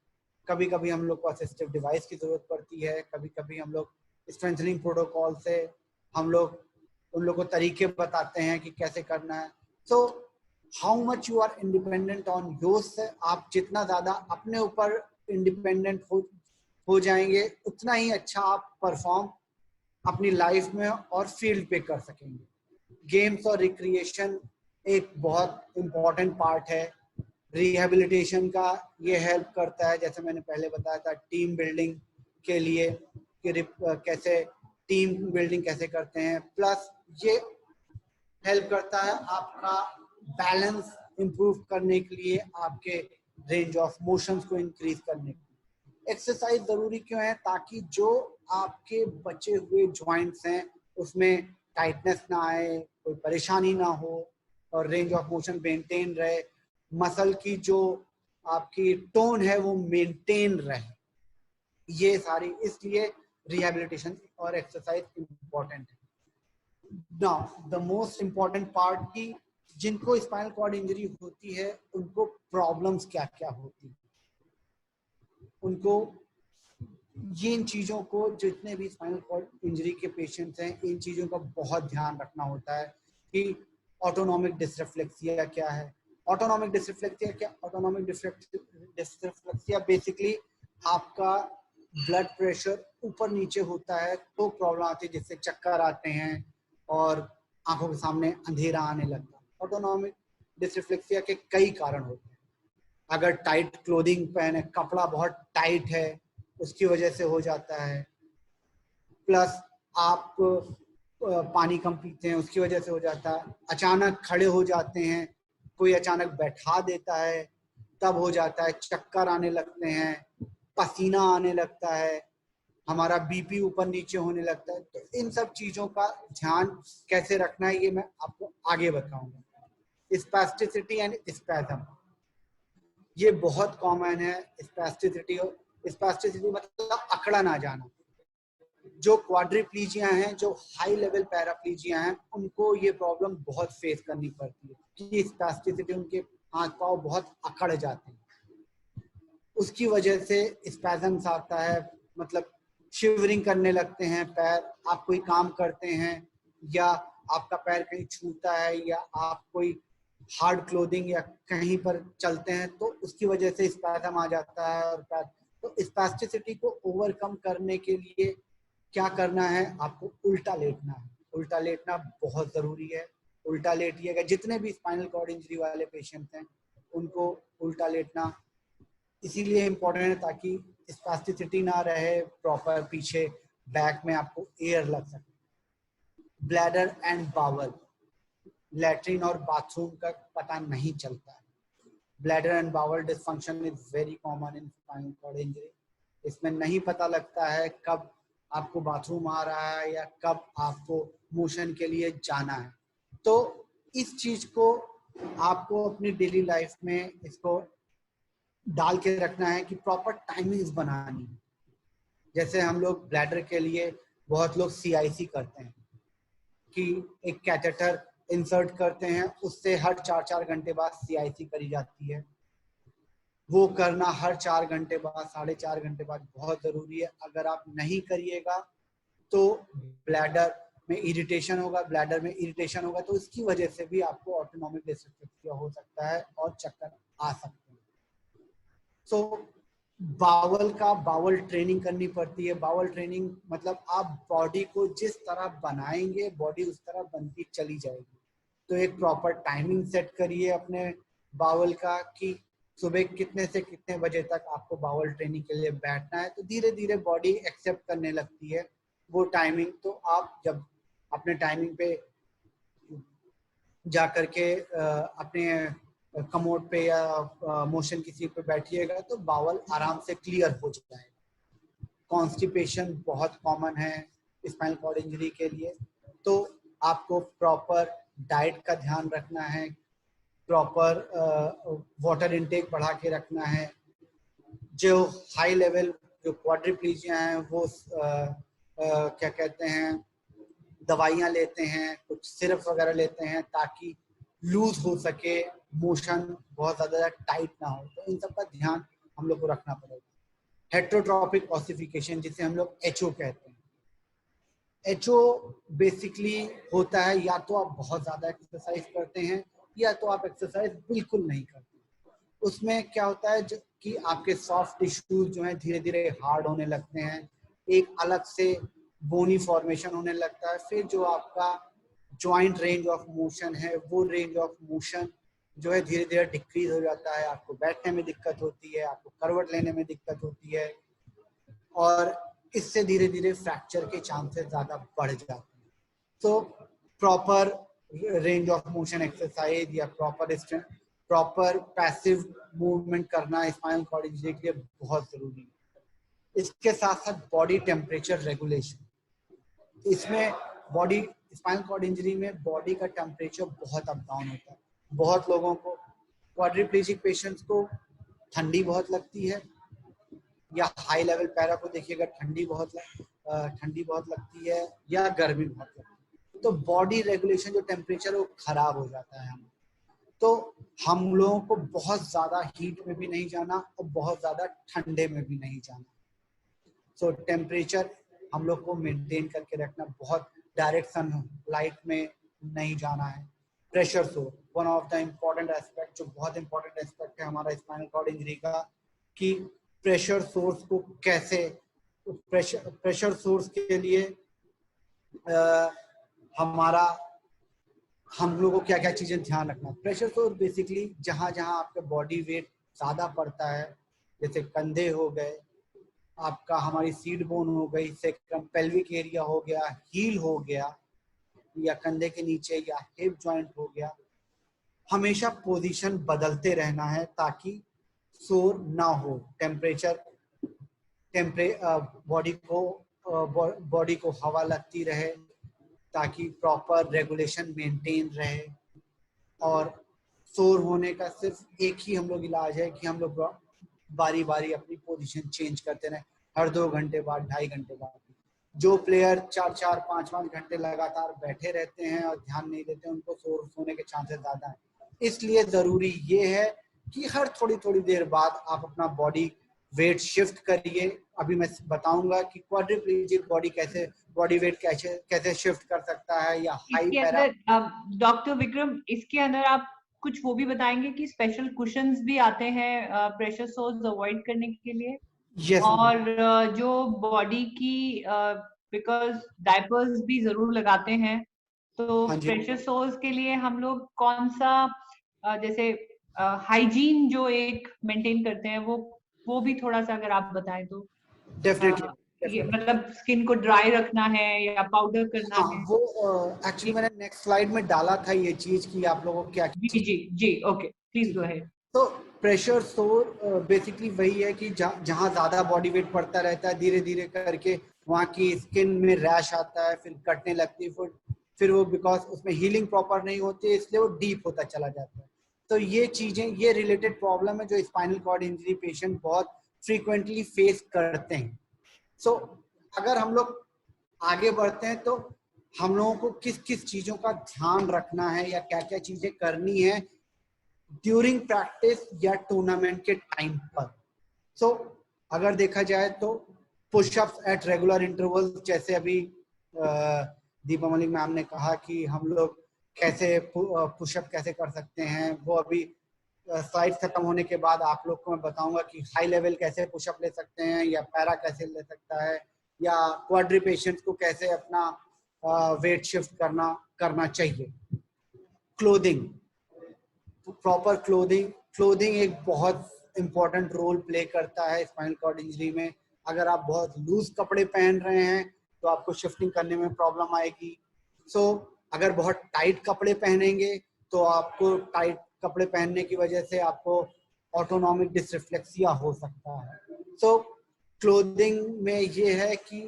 कभी कभी हम लोग को असिस्टिव डिवाइस की जरूरत पड़ती है, कभी कभी हम लोग स्ट्रेंथनिंग प्रोटोकॉल से हम लोग उन लोग को तरीके बताते हैं कि कैसे करना है। So how much you are independent on yourself, आप जितना ज्यादा अपने ऊपर इंडिपेंडेंट हो जाएंगे उतना ही अच्छा आप परफॉर्म अपनी लाइफ में और फील्ड पे कर सकेंगे। गेम्स और रिक्रिएशन एक बहुत इम्पोर्टेंट पार्ट है रिहेबिलिटेशन का। ये हेल्प करता है, जैसे मैंने पहले बताया था, टीम बिल्डिंग के लिए कि कैसे टीम बिल्डिंग कैसे करते हैं। प्लस ये हेल्प करता है आपका बैलेंस इंप्रूव करने के लिए, आपके रेंज ऑफ मोशंस को इंक्रीज करने के लिए। एक्सरसाइज जरूरी क्यों है? ताकि जो आपके बचे हुए जॉइंट्स हैं उसमें टाइटनेस ना आए, कोई परेशानी ना हो और रेंज ऑफ मोशन मेंटेन रहे, मसल की जो आपकी टोन है वो मेंटेन रहे। ये सारी इसलिए रिहेबिलिटेशन और एक्सरसाइज इंपॉर्टेंट है। Now the most important part की जिनको स्पाइनल कॉर्ड इंजरी होती है उनको प्रॉब्लम्स क्या क्या होती है, उनको इन चीजों को, जितने भी स्पाइनल कॉर्ड इंजरी के पेशेंट्स हैं, इन चीजों का बहुत ध्यान रखना होता है कि ऑटोनोमिक डिसरिफ्लेक्सिया क्या है। ऑटोनोमिक डिसरिफ्लेक्सिया क्या? ऑटोनोमिक डिसरिफ्लेक्सिया बेसिकली आपका ब्लड प्रेशर ऊपर नीचे होता है तो प्रॉब्लम आती है, जिससे चक्कर आते हैं और आंखों के सामने अंधेरा आने लगता है। ऑटोनोमिक डिसरिफ्लेक्सिया के कई कारण होते हैं। अगर टाइट क्लोथिंग पहने, कपड़ा बहुत टाइट है, उसकी वजह से हो जाता है। प्लस आप पानी कम पीते हैं, उसकी वजह से हो जाता है। अचानक खड़े हो जाते हैं, कोई अचानक बैठा देता है तब हो जाता है, चक्कर आने लगते हैं, पसीना आने लगता है, हमारा बीपी ऊपर नीचे होने लगता है। तो इन सब चीजों का ध्यान कैसे रखना है ये मैं आपको आगे बताऊंगा। स्पैस्टिसिटी एंड स्पैज्म, ये बहुत कॉमन है। स्पैस्टिसिटी मतलब अकड़ा ना जाना। जो क्वाड्रिप्लीजिया हैं, जो हाई लेवल पैराप्लीजिया हैं, उनको ये प्रॉब्लम बहुत फेस करनी पड़ती है कि स्पैस्टिसिटी, उनके हाथ पांव बहुत अकड़ जाते हैं, उसकी वजह से स्पैज़म्स आता है, मतलब शिवरिंग करने लगते हैं पैर। आप कोई काम करते हैं या आपका पैर कहीं छूता है या आप कोई हार्ड क्लोथिंग या कहीं पर चलते हैं तो उसकी वजह से स्पैज़म आ जाता है। और पैर, तो स्पैस्टिसिटी को ओवरकम करने के लिए क्या करना है, आपको उल्टा लेटना है। उल्टा लेटना बहुत ज़रूरी है। उल्टा लेटिएगा, जितने भी स्पाइनल कॉर्ड इंजरी वाले पेशेंट्स हैं उनको उल्टा लेटना इसीलिए इम्पोर्टेंट है ताकि स्पैस्टिसिटी ना रहे, प्रॉपर पीछे बैक में आपको एयर लग सके। ब्लैडर एंड बावल, लैट्रिन और बाथरूम का पता नहीं चलता है। Bladder and bowel dysfunction is very common in spinal cord injury. इसमें नहीं पता लगता है कब आपको बाथरूम आ रहा है या कब आपको मोशन के लिए जाना है। तो इस चीज को आपको अपनी डेली लाइफ में इसको डाल के रखना है कि प्रॉपर टाइमिंग्स बनानी है। जैसे हम लोग ब्लैडर के लिए बहुत लोग CIC करते हैं कि एक कैथेटर इंसर्ट करते हैं, उससे हर 4-4 घंटे बाद CIC करी जाती है। वो करना हर 4 घंटे बाद, 4.5 घंटे बाद बहुत ज़रूरी है। अगर आप नहीं करिएगा तो ब्लैडर में इरिटेशन होगा, ब्लैडर में इरिटेशन होगा तो इसकी वजह से भी आपको ऑटोनॉमिक डिस्ट्रक्शन हो सकता है और चक्कर आ सकते हैं। तो बावल ट्रेनिंग करनी पड़ती है। बावल ट्रेनिंग मतलब आप बॉडी को जिस तरह बनाएंगे बॉडी उस तरह बनती चली जाएगी। तो एक प्रॉपर टाइमिंग सेट करिए अपने बावल का कि सुबह कितने से कितने बजे तक आपको बावल ट्रेनिंग के लिए बैठना है। तो धीरे धीरे बॉडी एक्सेप्ट करने लगती है वो टाइमिंग। तो आप जब अपने टाइमिंग पे जा करके अपने कमोड पे या मोशन की सीट पे बैठिएगा तो बावल आराम से क्लियर हो जाएगा। कॉन्स्टिपेशन बहुत कॉमन है स्पाइनल कॉर्ड इंजरी के लिए, तो आपको प्रॉपर डाइट का ध्यान रखना है, प्रॉपर वाटर इनटेक बढ़ा के रखना है। जो हाई लेवल जो क्वाड्रिप्लीजिया हैं वो क्या कहते हैं, दवाइयाँ लेते हैं, कुछ सिरप वगैरह लेते हैं ताकि लूज हो सके, मोशन बहुत ज़्यादा टाइट ना हो। तो इन सब का ध्यान हम लोग को रखना पड़ेगा। हेट्रोट्रॉपिक ऑसिफिकेशन जिसे हम लोग HO कहते हैं। HO बेसिकली होता है या तो आप बहुत ज़्यादा एक्सरसाइज करते हैं या तो आप एक्सरसाइज बिल्कुल नहीं करते। उसमें क्या होता है कि आपके सॉफ्ट टिश्यूज जो हैं धीरे धीरे हार्ड होने लगते हैं, एक अलग से बोनी फॉर्मेशन होने लगता है। फिर जो आपका जॉइंट रेंज ऑफ मोशन है वो रेंज ऑफ मोशन जो है धीरे धीरे डिक्रीज हो जाता है। आपको बैठने में दिक्कत होती है, आपको करवट लेने में दिक्कत होती है और इससे धीरे धीरे फ्रैक्चर के चांसेस ज़्यादा बढ़ जाते हैं। तो proper range of motion exercise या प्रॉपर पैसिव मूवमेंट करना स्पाइनल कॉर्ड इंजरी के लिए बहुत ज़रूरी है। इसके साथ साथ बॉडी टेम्परेचर रेगुलेशन। इसमें बॉडी स्पाइनल कॉर्ड इंजरी में बॉडी का टेम्परेचर बहुत अप डाउन होता है। बहुत लोगों को क्वाड्रिप्लीजिक पेशेंट्स को ठंडी बहुत लगती है या हाई लेवल पैरा को देखिएगा ठंडी बहुत लगती है या गर्मी बहुत लगती है। तो बॉडी रेगुलेशन जो टेम्परेचर वो खराब हो जाता है। तो हम लोगों को बहुत ज़्यादा हीट में भी नहीं जाना और बहुत ज़्यादा ठंडे में भी नहीं जाना। सो टेम्परेचर हम लोग को मेंटेन करके रखना, बहुत डायरेक्ट सनलाइट में नहीं जाना है। Pressure source one of the important aspect, जो बहुत इंपॉर्टेंट एस्पेक्ट है हमारा स्पाइनल कॉर्ड इंजरी का, कि प्रेशर सोर्स को कैसे, प्रेशर सोर्स के लिए हम लोगों को क्या क्या चीजें ध्यान रखना। प्रेशर सोर्स बेसिकली जहाँ जहाँ आपका बॉडी वेट ज्यादा पड़ता है, जैसे कंधे हो गए, आपका हमारी सीट बोन हो गई, सेक्रम पेल्विक एरिया हो गया, हील हो गया या कंधे के नीचे या हिप जॉइंट हो गया, हमेशा पोजीशन बदलते रहना है ताकि सोर ना हो, बॉडी को हवा लगती रहे ताकि प्रॉपर रेगुलेशन मेंटेन रहे। और सोर होने का सिर्फ एक ही हम लोग इलाज है कि हम लोग बारी बारी अपनी पोजीशन चेंज करते रहे, हर 2 घंटे बाद, 2.5 घंटे बाद। जो प्लेयर 4-4, 5-5 घंटे लगातार बैठे रहते हैं और ध्यान नहीं देते, उनको सोर होने के चांसेस ज्यादा हैं। इसलिए जरूरी ये है कि हर थोड़ी थोड़ी देर बाद आप अपना बॉडी वेट शिफ्ट करिए। अभी मैं बताऊंगा कि क्वाड्रिप्लीजिक बॉडी वेट कैसे शिफ्ट कर सकता है, या हाई पैरा। डॉक्टर विक्रम, इसके अंदर आप कुछ वो भी बताएंगे कि स्पेशल कुशंस भी आते हैं प्रेशर सोर्स अवॉइड करने के लिए? yes, और जो बॉडी की बिकॉज डायपर्स भी जरूर लगाते हैं, तो प्रेशर सोर्स के लिए हम लोग कौन सा जैसे हाइजीन जो एक मेंटेन करते हैं, वो भी थोड़ा सा अगर आप बताएं तो। डेफिनेटली मतलब स्किन को ड्राई रखना है या पाउडर करना है? वो एक्चुअली मैंने नेक्स्ट स्लाइड में डाला था ये चीज कि आप लोगों को क्या। जी ओके, प्लीज गो अहेड। तो प्रेशर सोर बेसिकली वही है कि जहाँ ज्यादा बॉडी वेट पड़ता रहता है, धीरे धीरे करके वहाँ की स्किन में रैश आता है, फिर कटने लगती है, फिर वो बिकॉज उसमें हीलिंग प्रॉपर नहीं होती है, इसलिए वो डीप होता चला जाता है। तो ये चीजें, ये रिलेटेड प्रॉब्लम है जो स्पाइनल कॉर्ड इंजरी पेशेंट बहुत फ्रीक्वेंटली फेस करते हैं। सो अगर हम लोग आगे बढ़ते हैं तो हम लोगों को किस किस चीजों का ध्यान रखना है या क्या क्या चीजें करनी है ड्यूरिंग प्रैक्टिस या टूर्नामेंट के टाइम पर। सो अगर देखा जाए तो पुशअप्स एट रेगुलर इंटरवल, जैसे अभी दीपा मलिक मैम ने कहा कि हम लोग कैसे पुशअप कैसे कर सकते हैं, वो अभी स्लाइड खत्म होने के बाद आप लोग को मैं बताऊंगा कि हाई लेवल कैसे पुशअप ले सकते हैं, या पैरा कैसे ले सकता है, या क्वाड्री पेशेंट्स को कैसे अपना वेट शिफ्ट करना चाहिए। क्लोथिंग, प्रॉपर क्लोथिंग एक बहुत इंपॉर्टेंट रोल प्ले करता है स्पाइनल कॉर्ड इंजरी में। अगर आप बहुत लूज कपड़े पहन रहे हैं तो आपको शिफ्टिंग करने में प्रॉब्लम आएगी। सो अगर बहुत टाइट कपड़े पहनेंगे तो आपको टाइट कपड़े पहनने की वजह से आपको ऑटोनॉमिक डिसरिफ्लेक्सिया हो सकता है। सो क्लोथिंग में ये है कि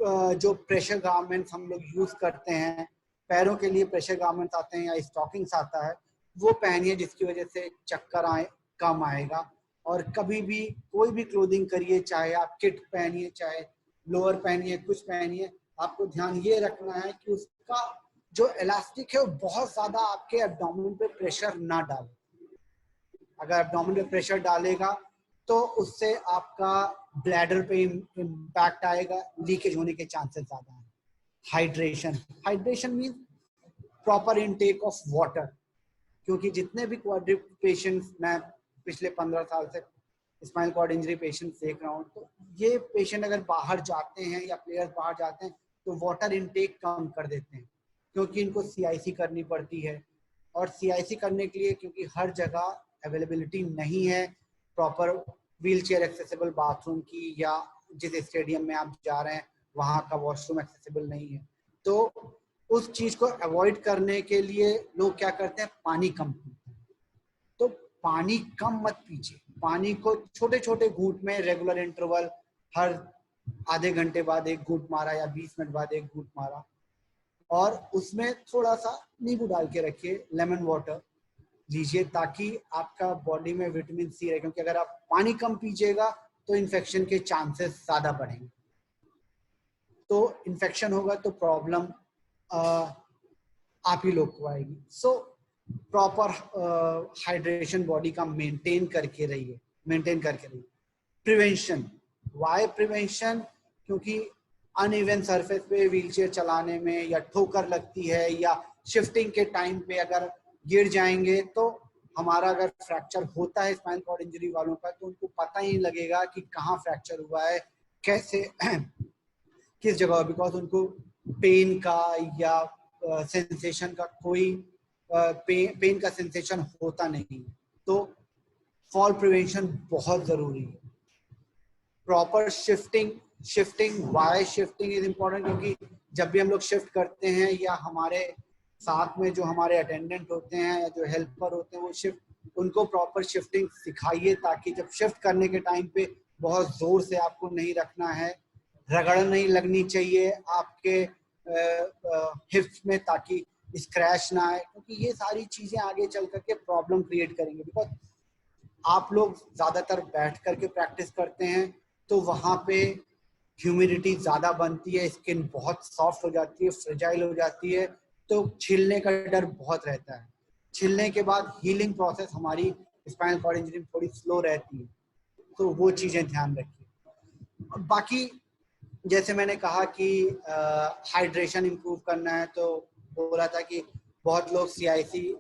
जो प्रेशर गारमेंट्स हम लोग यूज करते हैं, पैरों के लिए प्रेशर गारमेंट्स आते हैं या स्टॉकिंग्स आता है, वो पहनिए जिसकी वजह से चक्कर कम आएगा। और कभी भी कोई भी क्लोथिंग करिए, चाहे आप किट पहनिए, चाहे लोअर पहनिए, कुछ पहनिए, आपको ध्यान ये रखना है कि उसका जो इलास्टिक है वो बहुत ज्यादा आपके एब्डोमेन पे प्रेशर ना डाले। अगर एब्डोमेन पे प्रेशर डालेगा तो उससे आपका ब्लैडर पे इम्पैक्ट आएगा, लीकेज होने के चांसेस ज्यादा हैं। Hydration mean proper intake of water, क्योंकि जितने भी क्वाड्रिप पेशेंट्स मैं पिछले 15 साल से स्पाइनल कॉर्ड इंजरी पेशेंट्स देख रहा हूँ, तो ये पेशेंट अगर बाहर जाते हैं या प्लेयर्स बाहर जाते हैं तो वाटर इनटेक कम कर देते हैं, क्योंकि इनको CIC करनी पड़ती है। और CIC करने के लिए क्योंकि हर जगह अवेलेबिलिटी नहीं है proper wheel chair accessible bathroom की, या जिस स्टेडियम में आप जा रहे हैं वहाँ का वॉशरूम एक्सेसिबल नहीं है, तो उस चीज को अवॉइड करने के लिए लोग क्या करते हैं, पानी कम पीते हैं। तो पानी कम मत पीजिए, पानी को छोटे छोटे घूंट में रेगुलर इंटरवल, हर आधे घंटे बाद एक घूंट मारा या 20 मिनट बाद एक घूंट मारा, और उसमें थोड़ा सा नींबू डाल के रखिए, लेमन वाटर लीजिए, ताकि आपका बॉडी में विटामिन C रहे। क्योंकि अगर आप पानी कम पीजिएगा तो इन्फेक्शन के चांसेस ज्यादा बढ़ेंगे, तो इन्फेक्शन होगा तो प्रॉब्लम आप ही लोग को आएगी। सो प्रॉपर हाइड्रेशन बॉडी का मेंटेन करके रहिए। Prevention, why prevention? क्योंकि अनइवन सरफेस पे व्हीलचेयर चलाने में या ठोकर लगती है, या शिफ्टिंग के टाइम पे अगर गिर जाएंगे तो हमारा अगर फ्रैक्चर होता है स्पाइनल कॉर्ड इंजरी वालों का, तो उनको पता ही नहीं लगेगा कि कहाँ फ्रैक्चर हुआ है, कैसे किस जगह, बिकॉज उनको पेन का या सेंसेशन का कोई पेन का सेंसेशन होता नहीं। तो फॉल प्रिवेंशन बहुत जरूरी है। Proper shifting why shifting is important, क्योंकि जब भी हम लोग शिफ्ट करते हैं या हमारे साथ में जो हमारे अटेंडेंट होते हैं या जो हेल्पर होते हैं वो शिफ्ट उनको प्रॉपर शिफ्टिंग सिखाइए, ताकि जब शिफ्ट करने के टाइम पे बहुत जोर से आपको नहीं रखना है, रगड़ नहीं लगनी चाहिए आपके हिप्स में, ताकि स्क्रैच ना आए, क्योंकि ये सारी चीजें आगे चल करके प्रॉब्लम क्रिएट करेंगे। बिकॉज आप लोग ज्यादातर बैठ करके प्रैक्टिस करते हैं, तो वहां पे ह्यूमिडिटी ज्यादा बनती है, स्किन बहुत सॉफ्ट हो जाती है, फ्रेजाइल हो जाती है, तो छिलने का डर बहुत रहता है। छिलने के बाद हीलिंग प्रोसेस हमारी स्पाइनल कॉर्ड इंजरी में थोड़ी स्लो रहती है, तो वो चीजें ध्यान रखिए। बाकी जैसे मैंने कहा कि हाइड्रेशन इंप्रूव करना है, तो बोला था कि बहुत लोग CIC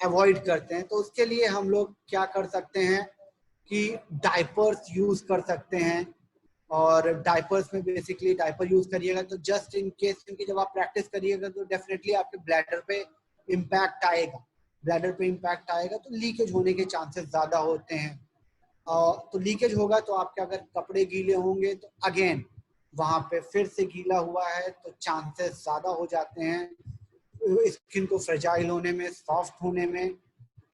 अवॉइड करते हैं, तो उसके लिए हम लोग क्या कर सकते हैं कि डायपर्स यूज कर सकते हैं। और डायपर्स में बेसिकली डायपर यूज करिएगा तो जस्ट इन केस, क्योंकि जब आप प्रैक्टिस करिएगा तो डेफिनेटली आपके ब्लैडर पे इम्पैक्ट आएगा, ब्लैडर पे इम्पैक्ट आएगा तो लीकेज होने के चांसेस ज्यादा होते हैं। तो लीकेज होगा तो आपके अगर कपड़े गीले होंगे तो अगेन वहां पे फिर से गीला हुआ है तो चांसेस ज्यादा हो जाते हैं स्किन को फ्रेजाइल होने में, सॉफ्ट होने में।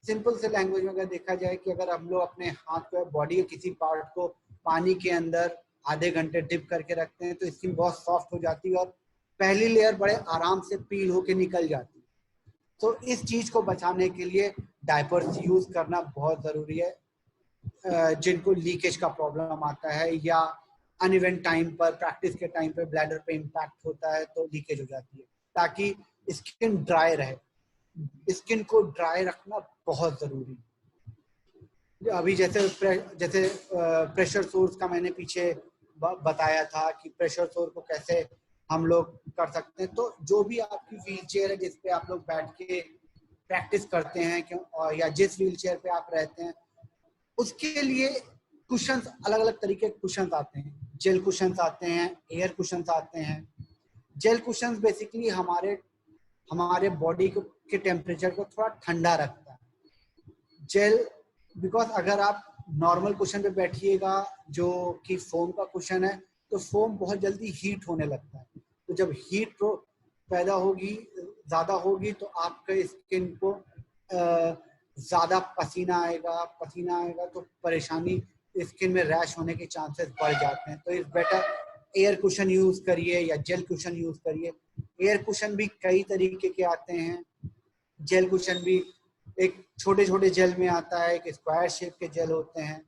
सिंपल से लैंग्वेज में अगर देखा जाए कि अगर हम लोग अपने हाथ को, बॉडी के किसी पार्ट को पानी के अंदर आधे घंटे डिप करके रखते हैं तो स्किन बहुत सॉफ्ट हो जाती है और पहली लेयर बड़े आराम से पील होके निकल जाती है। तो इस चीज को बचाने के लिए डायपर्स यूज करना बहुत जरूरी है। जिनको लीकेज का प्रॉब्लम आता है या अनइवन टाइम पर, प्रैक्टिस के टाइम पर ब्लैडर पे इम्पैक्ट होता है तो लीकेज हो जाती है, ताकि स्किन ड्राई रहे। स्किन को ड्राई रखना बहुत जरूरी है। अभी जैसे प्रेशर सोर्स का मैंने पीछे बताया था कि प्रेशर सोर्स को कैसे हम लोग कर सकते हैं, तो जो भी आपकी व्हील चेयर है जिसपे आप लोग बैठ के प्रैक्टिस करते हैं क्यों, या जिस व्हील चेयर पे आप रहते हैं, उसके लिए कुशंस, अलग अलग तरीके के कुशंस आते हैं। जेल कुशंस आते हैं, एयर कुशंस आते हैं। जेल कुशंस बेसिकली हमारे बॉडी के टेम्परेचर को थोड़ा ठंडा रखता है। जेल, बिकॉज अगर आप नॉर्मल कुशन पे बैठिएगा जो कि फोम का कुशन है, तो फोम बहुत जल्दी हीट होने लगता है। तो जब हीट पैदा होगी, ज्यादा होगी, तो आपके स्किन को ज्यादा पसीना आएगा तो परेशानी, स्किन में रैश होने के चांसेस बढ़ जाते हैं। तो इस बेटर एयर कुशन यूज करिए या जेल कुशन यूज करिए। एयर कुशन भी कई तरीके के आते हैं, जेल कुशन भी एक छोटे छोटे जेल में आता है, एक स्क्वायर शेप के जेल होते हैं।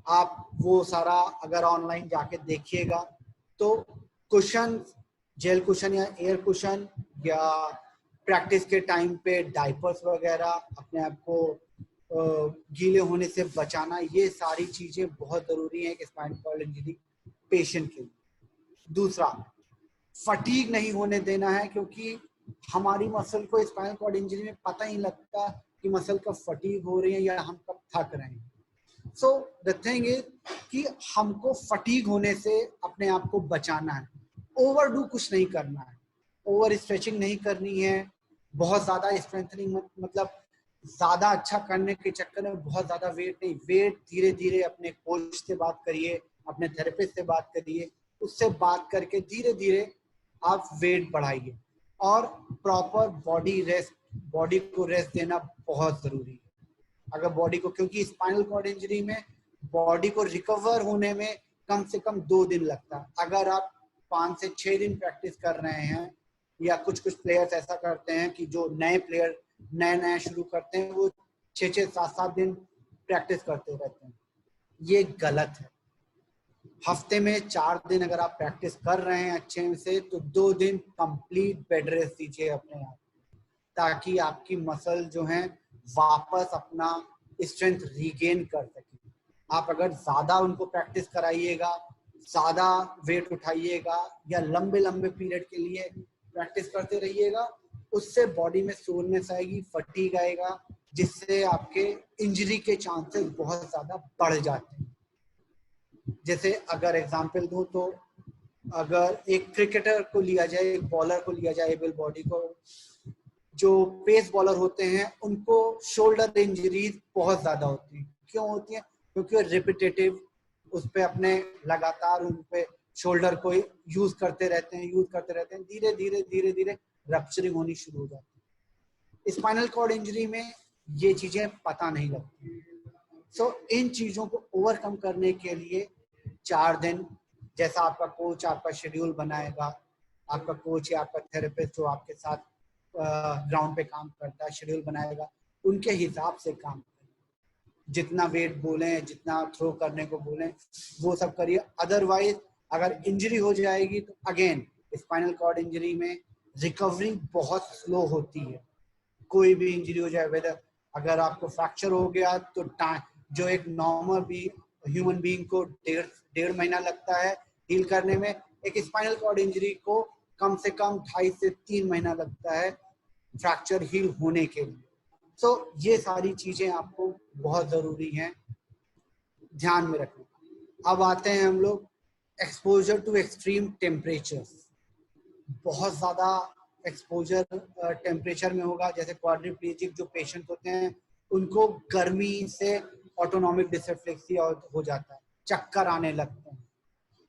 आप वो सारा अगर ऑनलाइन जाके देखिएगा तो कुशन, जेल कुशन या एयर कुशन या प्रैक्टिस के टाइम पे डायपर्स वगैरह, अपने आप को गीले होने से बचाना, ये सारी चीजें बहुत जरूरी है कि स्पाइनल कॉर्ड इंजरी पेशेंट के लिए। दूसरा, फटीग नहीं होने देना है, क्योंकि हमारी मसल को स्पाइनल कॉर्ड इंजरी में पता ही लगता कि मसल कब फटीग हो रही है या हम कब थक रहे हैं। सो द थिंग इज कि हमको फटीग होने से अपने आप को बचाना है। ओवरडू कुछ नहीं करना है, ओवर स्ट्रेचिंग नहीं करनी है, बहुत ज्यादा स्ट्रेंथनिंग मतलब ज्यादा अच्छा करने के चक्कर में बहुत ज्यादा वेट नहीं। वेट धीरे धीरे अपने कोच से बात करिए, अपने थेरेपिस्ट से बात करिए, उससे बात करके धीरे धीरे आप वेट बढ़ाइए। और प्रॉपर बॉडी रेस्ट, बॉडी को रेस्ट देना बहुत जरूरी है। अगर बॉडी को, क्योंकि स्पाइनल कॉर्ड इंजरी में बॉडी को रिकवर होने में कम से कम 2 दिन लगता है। अगर आप 5 से 6 दिन प्रैक्टिस कर रहे हैं, या कुछ प्लेयर्स ऐसा करते हैं कि जो नए प्लेयर नया शुरू करते हैं, वो 6-6, 7-7 दिन प्रैक्टिस करते रहते हैं, ये गलत है। हफ्ते में 4 दिन अगर आप प्रैक्टिस कर रहे हैं अच्छे से, तो 2 दिन कंप्लीट बेड रेस्ट दीजिए अपने आप, ताकि आपकी मसल जो है वापस अपना स्ट्रेंथ रीगेन कर सके। आप अगर ज्यादा उनको प्रैक्टिस कराइएगा, ज्यादा वेट उठाइएगा या लंबे लंबे पीरियड के लिए प्रैक्टिस करते रहिएगा, उससे बॉडी में सोरनेस आएगी, फटीग आएगा, जिससे आपके इंजरी के चांसेस बहुत ज्यादा बढ़ जाते हैं। जैसे अगर एग्जांपल दूं तो अगर एक क्रिकेटर को लिया जाए, एक बॉलर को लिया जाए, एबल बॉडी को, जो पेस बॉलर होते हैं उनको शोल्डर इंजरीज बहुत ज्यादा होती है। क्यों होती है? क्योंकि वो रिपीटेटिव उस पे अपने लगातार उन पे शोल्डर को यूज करते रहते हैं, धीरे धीरे रप्चरिंग होनी शुरू हो जाती है। स्पाइनल कॉर्ड इंजरी में ये चीजें पता नहीं लगती। सो इन चीजों को ओवरकम करने के लिए 4 दिन, जैसा आपका कोच आपका शेड्यूल बनाएगा, आपका कोच या आपका थेरेपिस्ट जो आपके साथ ग्राउंड पे काम करता है शेड्यूल बनाएगा, उनके हिसाब से काम करें। जितना वेट बोले, जितना थ्रो करने को बोले, वो सब करिए। अदरवाइज अगर इंजरी हो जाएगी तो अगेन स्पाइनल कॉर्ड इंजरी में रिकवरी बहुत स्लो होती है। कोई भी इंजरी हो जाए, वेदर अगर आपको फ्रैक्चर हो गया तो जो एक नॉर्मल भी ह्यूमन बीइंग को डेढ़ महीना लगता है हील करने में, एक स्पाइनल कॉर्ड इंजरी को कम से कम 2.5 से 3 महीना लगता है फ्रैक्चर हील होने के लिए। सो ये सारी चीजें आपको बहुत जरूरी हैं ध्यान में रखना। अब आते हैं हम लोग एक्सपोजर टू एक्सट्रीम टेम्परेचर्स। बहुत ज्यादा एक्सपोजर टेम्परेचर में होगा, जैसे क्वाड्रिप्लेजिक जो पेशेंट होते हैं उनको गर्मी से ऑटोनॉमिक डिसरिफ्लेक्सिया हो जाता है, चक्कर आने लगते हैं,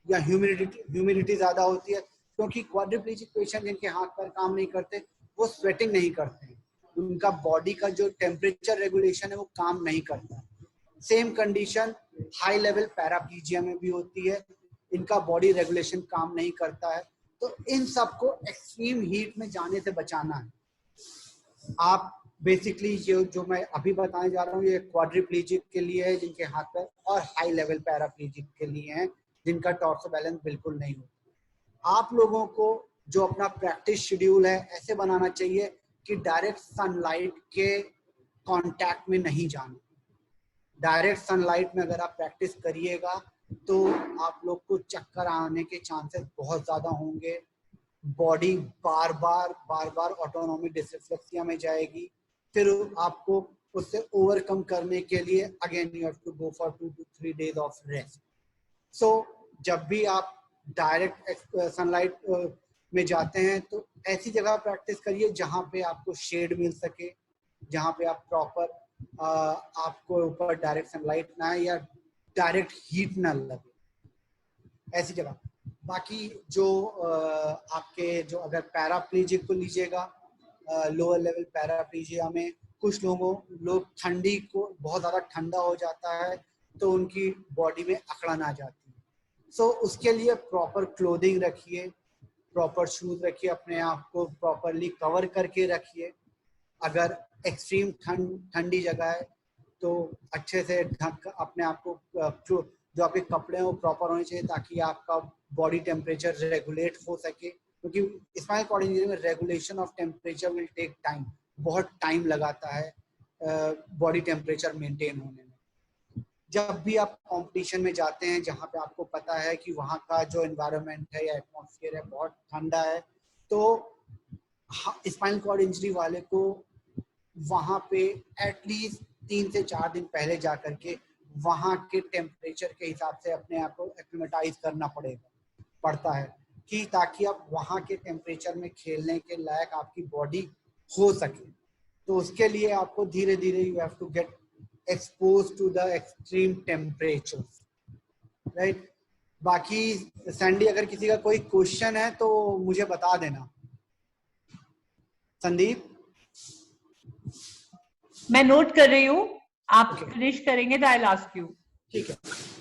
या ह्यूमिडिटी ज्यादा होती है, क्योंकि क्वाड्रिप्लेजिक पेशेंट जिनके हाथ पैर काम नहीं करते वो स्वेटिंग नहीं करते हैं, उनका बॉडी का जो टेम्परेचर रेगुलेशन है वो काम नहीं करता। सेम कंडीशन हाई लेवल पैराप्लीजिया में भी होती है, इनका बॉडी रेगुलेशन काम नहीं करता है। तो इन सबको एक्सट्रीम हीट में जाने से बचाना है। आप बेसिकली ये जो मैं अभी बताने जा रहा हूँ ये क्वाड्रिप्लेजिक के लिए है जिनके हाथ पैर, और हाई लेवल पैराप्लीजिक के लिए है जिनका टॉर्सो बैलेंस बिल्कुल नहीं होता। आप लोगों को जो अपना प्रैक्टिस शेड्यूल है ऐसे बनाना चाहिए कि डायरेक्ट सनलाइट के कांटेक्ट में नहीं जाना। डायरेक्ट सनलाइट में अगर आप प्रैक्टिस करिएगा तो आप लोग को चक्कर आने के चांसेस बहुत ज्यादा होंगे, बॉडी बार बार ऑटोनॉमिक डिसरिफ्लेक्सिया में जाएगी। फिर आपको उससे ओवरकम करने के लिए again you have to go for 2 to 3 days of rest. So जब भी आप डायरेक्ट सनलाइट में जाते हैं तो ऐसी जगह प्रैक्टिस करिए जहां पे आपको शेड मिल सके, जहां पे आप प्रॉपर आपको ऊपर डायरेक्ट सनलाइट ना है या डायरेक्ट हीट ना लगे, ऐसी जगह। बाकी जो आपके जो अगर पैराप्लीजिक को लीजिएगा, लोअर लेवल पैराप्लीजिया में कुछ लोग ठंडी को बहुत ज़्यादा ठंडा हो जाता है तो उनकी बॉडी में अकड़न आ जाती है। सो उसके लिए प्रॉपर क्लोथिंग रखिए, प्रॉपर शूज रखिए, अपने आप को प्रॉपरली कवर करके रखिए। अगर एक्सट्रीम ठंडी जगह है तो अच्छे से ढक अपने आप को, जो आपके कपड़े हैं वो प्रॉपर होने चाहिए ताकि आपका बॉडी टेम्परेचर रेगुलेट हो सके, क्योंकि स्पाइनल कॉर्ड इंजरी में regulation of temperature will take time, बहुत टाइम लगाता है बॉडी टेम्परेचर मेंटेन होने में। जब भी आप कंपटीशन में जाते हैं जहाँ पे आपको पता है कि वहाँ का जो एनवायरनमेंट है या एटमॉस्फेयर है बहुत ठंडा है, तो स्पाइनल कॉर्ड इंजरी वाले को वहाँ पे एटलीस्ट 3 से 4 दिन पहले जा करके वहाँ के टेम्परेचर के हिसाब से अपने आप को एक्लिमेटाइज करना पड़ता है कि ताकि आप वहाँ के टेम्परेचर में खेलने के लायक आपकी बॉडी हो सके। तो उसके लिए आपको धीरे धीरे you have to get expose to the extreme temperature, right. बाकी सैंडी अगर किसी का कोई क्वेश्चन है तो मुझे बता देना। संदीप, मैं नोट कर रही हूँ, आप फिनिश करेंगे तो आई विल आस्क यू। ठीक है।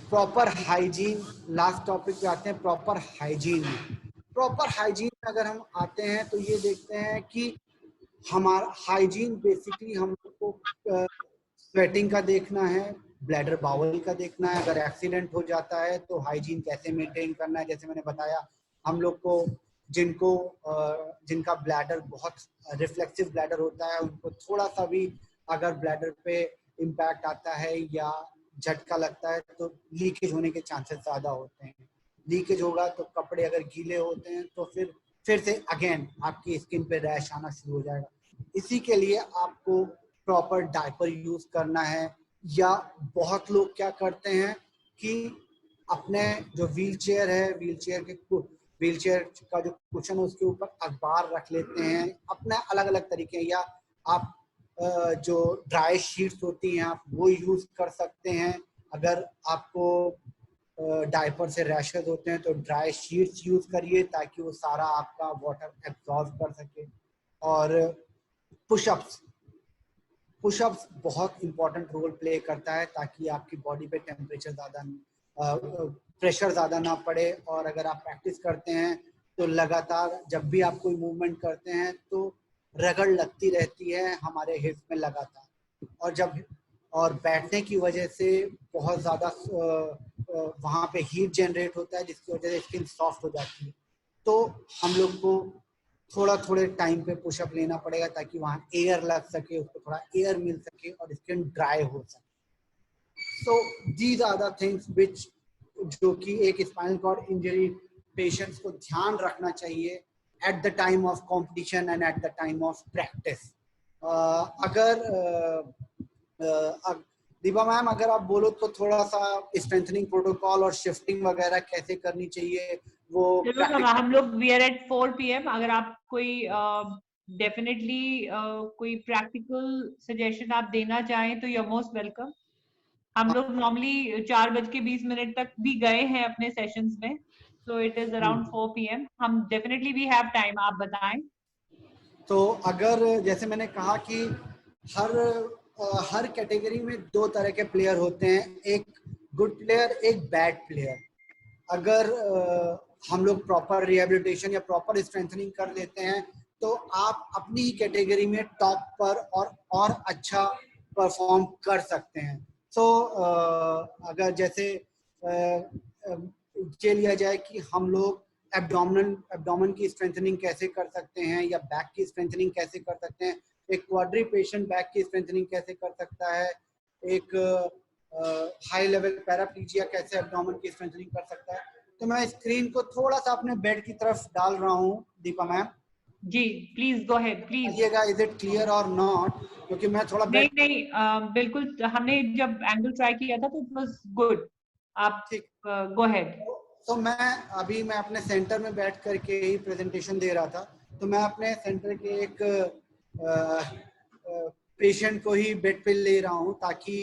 प्रॉपर हाइजीन, लास्ट टॉपिक पे आते हैं, प्रॉपर हाइजीन। प्रॉपर हाइजीन में अगर हम आते हैं तो ये देखते हैं कि हमारा हाइजीन बेसिकली हम लोग को स्वेटिंग का देखना है, ब्लैडर बाउल का देखना है। अगर एक्सीडेंट हो जाता है तो हाइजीन कैसे मेंटेन करना है, जैसे मैंने बताया हम लोग को जिनका ब्लैडर बहुत रिफ्लेक्सिव ब्लैडर होता है उनको थोड़ा सा भी अगर ब्लैडर पे इम्पैक्ट आता है या झटका लगता है तो लीकेज होने के चांसेस ज्यादा होते हैं। लीकेज होगा तो कपड़े अगर गीले होते हैं तो फिर से अगेन आपकी स्किन पे रैश आना शुरू हो जाएगा। इसी के लिए आपको प्रॉपर डायपर यूज करना है, या बहुत लोग क्या करते हैं कि अपने जो व्हील चेयर है, व्हील चेयर का जो कुशन है उसके ऊपर अखबार रख लेते हैं। अपना अलग अलग तरीके, या आप जो ड्राई शीट्स होती हैं आप वो यूज कर सकते हैं। अगर आपको डायपर से रैशेज होते हैं तो ड्राई शीट्स यूज करिए ताकि वो सारा आपका वाटर एब्जॉर्ब कर सके। और पुशअप्स पुशअप्स बहुत इंपॉर्टेंट रोल प्ले करता है ताकि आपकी बॉडी पे टेम्परेचर ज़्यादा प्रेशर ज़्यादा ना पड़े, और अगर आप प्रैक्टिस करते हैं तो लगातार जब भी आप कोई मूवमेंट करते हैं तो रगड़ लगती रहती है हमारे हिप्स में लगातार, और बैठने की वजह से बहुत ज़्यादा वहाँ पे हीट जनरेट होता है जिसकी वजह से स्किन सॉफ्ट हो जाती है। तो हम लोग को थोड़े टाइम पे पुशअप लेना पड़ेगा ताकि वहाँ एयर लग सके, उसको थोड़ा एयर मिल सके और स्किन ड्राई हो सके। So these are the things which जो कि एक स्पाइनल कॉर्ड इंजरी पेशेंट्स को ध्यान रखना चाहिए at the time of competition and at the time of practice. Deepa ma'am, अगर आप बोलो तो थोड़ा सा स्ट्रेंथनिंग प्रोटोकॉल और शिफ्टिंग वगैरह कैसे करनी चाहिए वो। हम लोग वी आर एट 4 PM। अगर आप कोई डेफिनेटली कोई प्रैक्टिकल सजेशन आप देना चाहें तो यू आर मोस्ट वेलकम। हम लोग नॉर्मली 4:20 तक भी गए हैं अपने सेशंस में, so it is around 4 PM। हम डेफिनेटली वी हैव टाइम, आप बताएं। तो अगर जैसे मैंने कहा कि हर कैटेगरी में 2 तरह के प्लेयर होते हैं, एक गुड प्लेयर, एक बैड प्लेयर। अगर हम लोग प्रॉपर रिहेबिलिटेशन या प्रॉपर स्ट्रेंथनिंग कर लेते हैं तो आप अपनी ही कैटेगरी में टॉप पर और अच्छा परफॉर्म कर सकते हैं। सो अगर जैसे ये लिया जाए कि हम लोग एब्डोमेन की स्ट्रेंथनिंग कैसे कर सकते हैं या बैक की स्ट्रेंथनिंग कैसे कर सकते हैं, एक क्वाड्री पेशेंट बैक की स्ट्रेंथनिंग कैसे कर सकता है, एक हाई लेवल पैराप्लीजिया कैसे एब्डोमेन की स्ट्रेंथनिंग कर सकता है। तो मैं स्क्रीन को थोड़ा सा अपने बेड की तरफ डाल रहा हूँ Deepa ma'am. Ji please go ahead, please. बताइएगा इज इट क्लियर और नॉट, क्योंकि मैं थोड़ा नहीं बिल्कुल, हमने जब एंगल ट्राई किया था तो इट वाज गुड। आप गो अहेड। तो मैं अपने सेंटर में बैठ करके ही प्रेजेंटेशन दे रहा था, तो मैं अपने सेंटर के एक पेशेंट को ही बेड पे ले रहा हूँ ताकि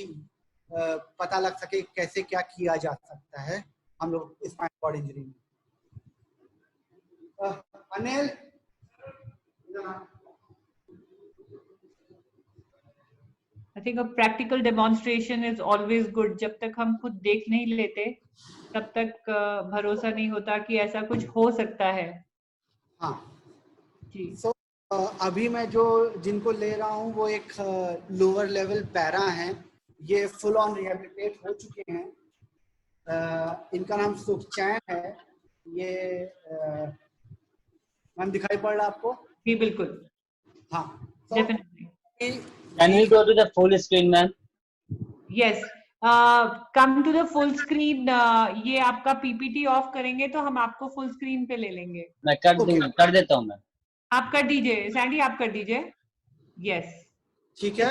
पता लग सके कैसे क्या किया जा सकता है हम लोग स्पाइनल कॉर्ड इंजरी में। Anil, I think a practical demonstration is always good. जब तक हम खुद देख नहीं लेते तब तक भरोसा नहीं होता कि ऐसा कुछ हो सकता है। हाँ जी। So, अभी मैं जिनको ले रहा हूँ वो एक लोअर लेवल पैरा हैं, ये फुल ऑन रिहेबिलिटेट हो चुके हैं। इनका नाम सुखचैन है। ये मैम दिखाई पड़ रहा आपको? जी बिल्कुल। हाँ, Definitely. Can we go to the full screen, ma'am? Yes. Come to the full screen. ये आपका PPT ऑफ करेंगे तो हम आपको फुल स्क्रीन पे ले लेंगे। मैं कर देता हूँ मैं। आप कर दीजिए सैंडी, आप कर दीजिए। यस ठीक है,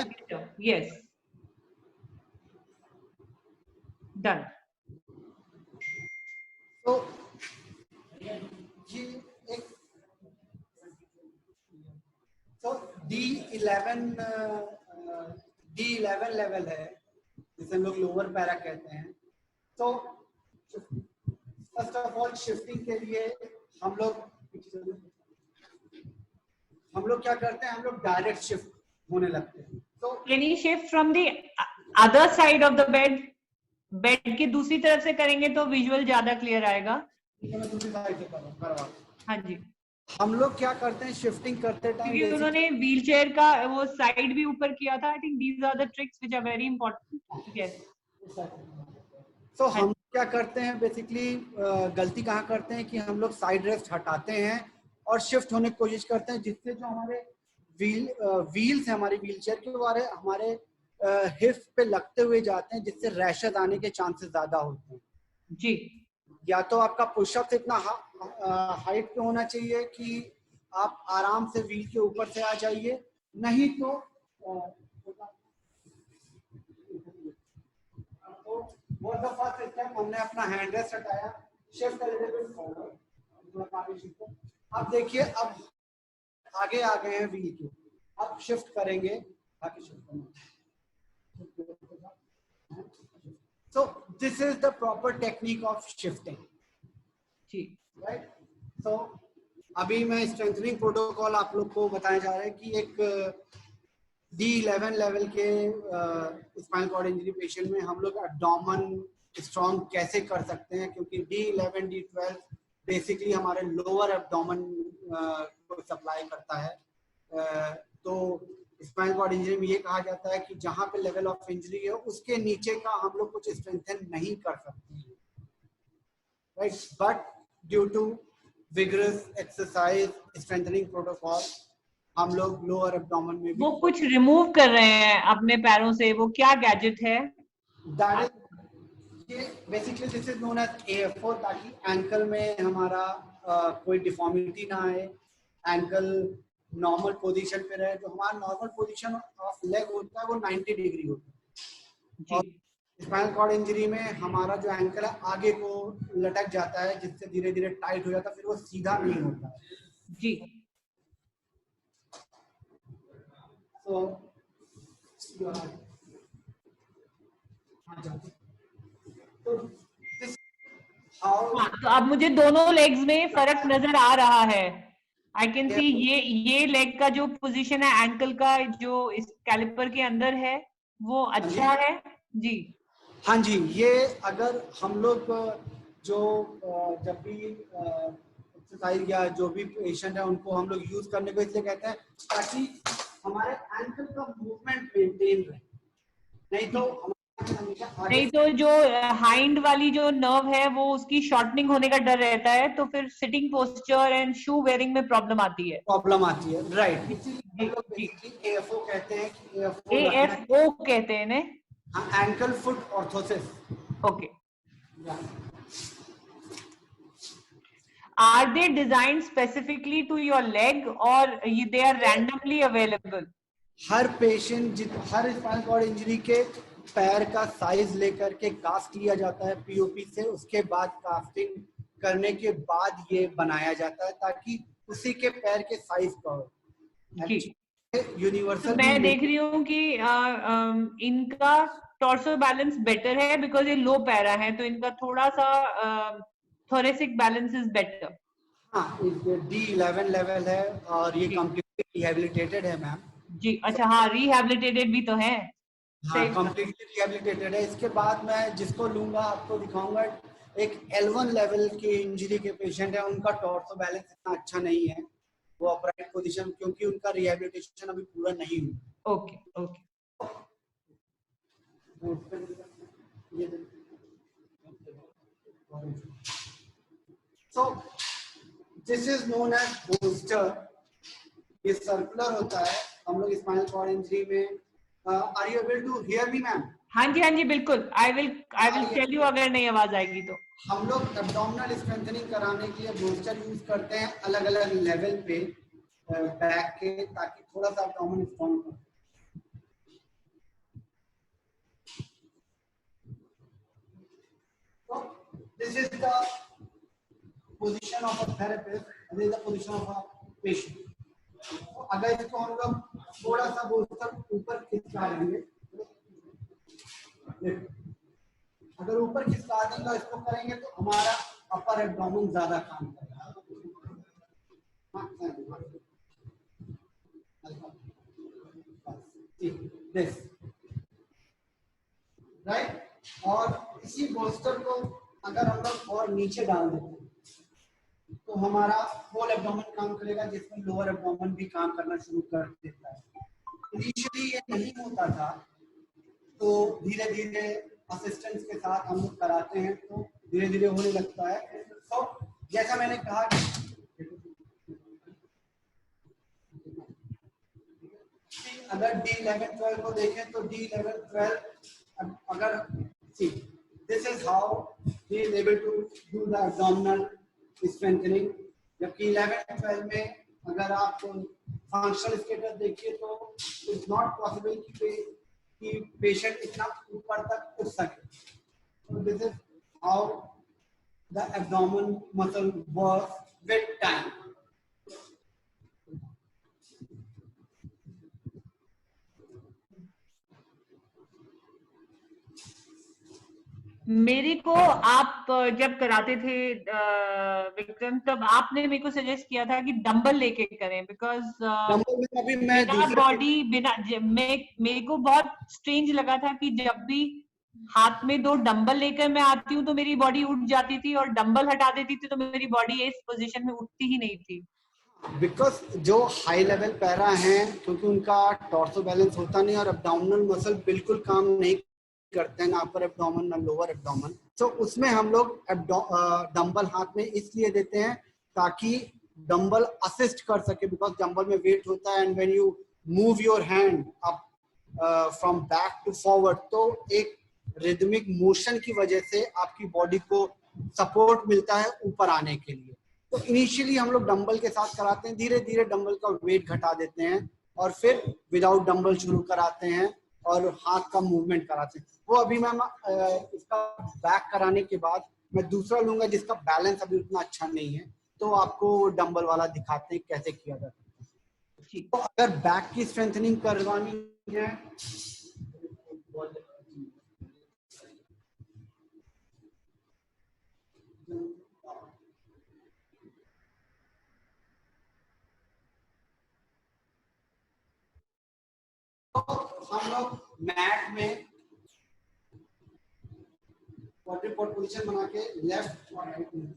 यस डन। तो ये एक तो D11 लेवल है जिसे हम लोग लोअर पैरा कहते हैं। तो फर्स्ट ऑफ ऑल शिफ्टिंग के लिए हम लोग क्या करते हैं, हम लोग डायरेक्ट शिफ्ट होने लगते हैं। तो can you shift from the other side of the bed? Bed की दूसरी तरफ से करेंगे तो विजुअल ज्यादा क्लियर आएगा। दूसरी साइड से करवा। हाँ जी। हम लोग क्या करते हैं शिफ्टिंग करते टाइम, उन्होंने व्हील चेयर का वो साइड भी ऊपर किया था। I think these are the tricks which are very important. Yes. तो हम क्या करते हैं बेसिकली, गलती कहाँ करते हैं कि हम लोग साइड रेस्ट हटाते हैं और शिफ्ट होने की कोशिश करते हैं, जिससे जो हमारे व्हील्स है हमारी व्हील चेयर के बारे हमारे हिप्स पे लगते हुए जाते हैं, जिससे रैशेस आने के चांसेस ज्यादा होते हैं। जी। या तो आपका पुशअप इतना हाइट पे होना चाहिए कि आप आराम से व्हील के ऊपर से आ जाइए, नहीं तो वो द फर्स्ट स्टेप हमने अपना हैंड रेस्ट हटाया, shift a little bit forward. अब देखिए अब आगे आ गए हैं व्हील के, अब शिफ्ट करेंगे, आगे शिफ्ट करेंगे। So this is the proper technique of shifting, right? So अभी मैं स्ट्रेंथनिंग प्रोटोकॉल आप लोग को बताया जा रहा है कि एक D11 लेवल के स्पाइनल कॉर्ड इंजरी पेशेंट में हम लोग एब्डोमेन स्ट्रॉन्ग कैसे कर सकते हैं, क्योंकि D11 D12 बेसिकली हमारे लोअर एब्डोमेन को सप्लाई करता है। तो स्पाइनल कॉर्ड इंजरी में ये कहा जाता है कि जहां पे लेवल ऑफ इंजरी है उसके नीचे का हम लोग कुछ स्ट्रेंथन नहीं कर सकते हैं, right, but due to vigorous exercise strengthening protocol हम लोग लोअर एब्डोमेन में भी वो कुछ रिमूव कर रहे हैं अपने पैरों से, वो क्या गैजेट है? ये basically this is known as AFO, ताकि एंकल में हमारा कोई डिफॉर्मिटी ना आए, एंकल नॉर्मल पोजीशन पे रहे। जो हमारा नॉर्मल पोजीशन ऑफ लेग होता है वो 90 डिग्री होता है, और स्पाइनल कॉर्ड इंजरी में हमारा जो एंकल है आगे को लटक जाता है, जिससे धीरे धीरे टाइट हो जाता है, फिर वो सीधा नहीं होता है। जी। तो अब मुझे दोनों लेग्स में फर्क नजर आ रहा है। आई कैन सी ये लेग का जो पोजीशन है एंकल का, जो इस कैलिपर के अंदर है, वो अच्छा है। जी हाँ जी, ये अगर हम लोग जो जब भी एक्सरसाइज या जो भी पेशेंट है उनको हम लोग यूज करने को इसलिए कहते हैं ताकि हमारे एंकल का मूवमेंट मेंटेन रहे, नहीं तो जो हाइंड वाली जो नर्व है वो उसकी शॉर्टनिंग होने का डर रहता है, तो फिर sitting posture and shoe wearing में प्रॉब्लम आती है। राइट, इसीलिए हम लोग बेसिकली AFO कहते हैं कि AFO कहते हैं ने, ankle foot orthosis. Okay. Are they designed specifically to your leg or they are randomly available? हर पेशेंट हर स्पाइनल कॉर्ड इंजरी के पैर का साइज लेकर के कास्ट लिया जाता है POP से, उसके बाद कास्टिंग करने के बाद ये बनाया जाता है ताकि उसी के पैर के साइज का हो। यूनिवर्सल मैं देख रही हूँ कि इनका टॉर्सो बैलेंस बेटर है बिकॉज ये लो पैरा है, तो इनका थोड़ा सा थोरेसिक बैलेंस इज बेटर। हाँ, D11 लेवल है और ये कंप्लीटली रिहैबिलिटेटेड है मैम। जी अच्छा, हाँ रिहैबिलिटेटेड भी तो है। हाँ, कंप्लीटली रिहैबिलिटेटेड है। इसके बाद मैं जिसको लूंगा आपको दिखाऊंगा, एक L1 लेवल के इंजरी के पेशेंट है, उनका टॉर्सो बैलेंस इतना अच्छा नहीं है, वो अपराइट पोजीशन, क्योंकि उनका रिहैबिलिटेशन अभी पूरा नहीं हुआ। Okay okay. So this is known as bolster। ये सर्कुलर होता है हम लोग स्पाइनल कॉर्ड इंजरी में। Are you able to hear me ma'am? हाँ जी बिल्कुल। आई विल टेल यू अगर नई आवाज आएगी तो। हम लोग एब्डोमिनल स्ट्रेंथनिंग कराने के लिए बोस्टर यूज करते हैं अलग अलग लेवल पे बैक के, ताकि थोड़ा सा एब्डोमिन स्ट्रॉन्ग हो। So this is the position of a therapist, this is the position of a patient। तो अगर इसको हम लोग थोड़ा सा बोस्टर ऊपर खिसका लेंगे, अगर ऊपर खिसका देंगे इसको करेंगे तो हमारा अपर एब्डोमेन ज्यादा काम करेगा। दिस राइट, और इसी बोस्टर को अगर हम लोग और नीचे डाल देते हैं तो हमारा होल एब्डोमेन काम करेगा, जिसमें लोअर एब्डोमेन भी काम करना शुरू कर देता है। इनिशियली ये नहीं होता था, तो धीरे धीरे असिस्टेंस के साथ हम लोग कराते हैं तो धीरे धीरे होने लगता है। तो जैसा मैंने कहा अगर D11-12 को देखें तो D11-12 अगर this is how he is able to do the abdominal strengthening, जबकि 11-12 में अगर आप फंक्शनल स्टेटस देखिए तो इट्स नॉट पॉसिबल कि पेशेंट इतना ऊपर तक उठ सके। So this is how the abdomen muscle works with time। मेरे को आप जब कराते थे विक्रम, तब आपने मेरे को सजेस्ट किया था कि डंबल लेके करें, बिकॉज डंबल में अभी मैं बिना बॉडी बिना मेरे को बहुत स्ट्रेंज लगा था कि जब भी हाथ में 2 डंबल लेकर मैं आती हूँ तो मेरी बॉडी उठ जाती थी, और डंबल हटा देती थी तो मेरी बॉडी इस पोजीशन में उठती ही नहीं थी। बिकॉज जो हाई लेवल पैरा हैं, क्योंकि उनका टॉर्सो बैलेंस होता नहीं और एब्डोमिनल मसल बिल्कुल काम नहीं करते हैं, ना अपर एब्डोमेन ना लोअर एब्डोमेन। तो उसमें हम लोग डंबल हाथ में इसलिए देते हैं ताकि डंबल असिस्ट कर सके, बिकॉज डंबल में वेट होता है and when you move your hand up from back to forward, तो एक रिदमिक मोशन की वजह से आपकी बॉडी को सपोर्ट मिलता है ऊपर आने के लिए। तो इनिशियली हम लोग डंबल के साथ कराते हैं, धीरे धीरे डंबल का वेट घटा देते हैं और फिर विदाउट डंबल शुरू कराते हैं और हाथ का मूवमेंट कराते हैं। वो अभी मैम इसका बैक कराने के बाद मैं दूसरा लूंगा जिसका बैलेंस अभी उतना अच्छा नहीं है, तो आपको डंबल वाला दिखाते हैं कैसे किया जाता है। तो अगर बैक की स्ट्रेंथनिंग करवानी है, तो हम लोग मैट में क्वाड्रिपॉड पोजीशन बना के लेफ्ट और राइट में,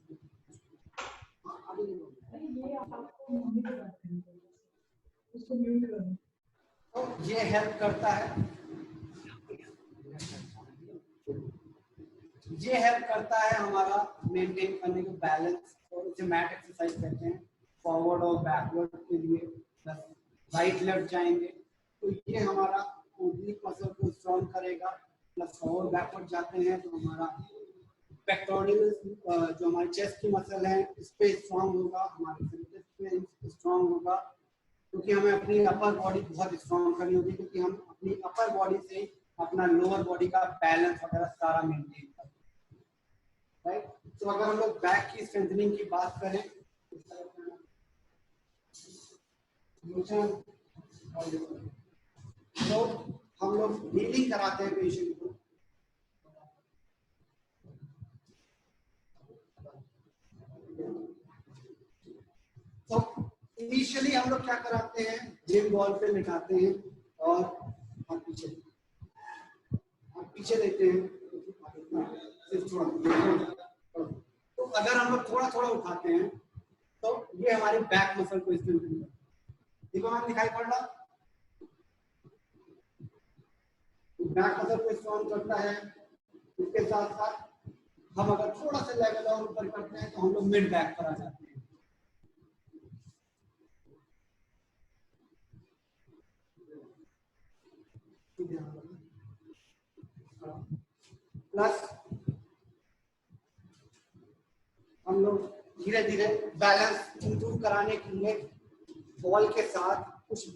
तो ये हेल्प करता है, ये हेल्प करता है हमारा मेंटेन करने को बैलेंस, और इसे मैट एक्सरसाइज कहते हैं। फॉरवर्ड और बैकवर्ड के लिए प्लस राइट लेफ्ट जाएंगे तो ये हमारा ओब्लिक मसल को स्ट्रॉन्ग करेगा, प्लस फॉरवर्ड बैकवर्ड जाते हैं तो हमारा पेक्टोरल जो हमारी चेस्ट की मसल है इस पे स्ट्रॉन्ग होगा, हमारे ट्राइसेप्स पे स्ट्रॉन्ग होगा, क्योंकि हमें अपनी अपर बॉडी बहुत स्ट्रॉन्ग करनी होगी, क्योंकि हम अपनी अपर बॉडी से अपना लोअर बॉडी का बैलेंस वगैरह सारा मेंटेन करते हैं, राइट। तो अगर हम लोग बैक की स्ट्रेंथनिंग की बात करें तो हम लोग नीलिंग कराते हैं पेशेंट को, तो इनिशियली हम लोग क्या कराते हैं, जिम बॉल पे लिटाते हैं और हम पीछे देते हैं, सिर्फ थोड़ा। तो अगर हम लोग थोड़ा थोड़ा उठाते हैं तो ये हमारी बैक मसल को स्ट्रेंथन करता है। देखो हम दिखाई पड़ रहा, बैक मसल को स्ट्रॉन्ग करता है। इसके साथ साथ हम अगर थोड़ा सा लेवल और ऊपर करते हैं तो हम लोग मिड बैक पर आ जाते हैं। प्लस हम लोग धीरे धीरे बैलेंस इंप्रूव कराने के लिए बॉल के साथ कुछ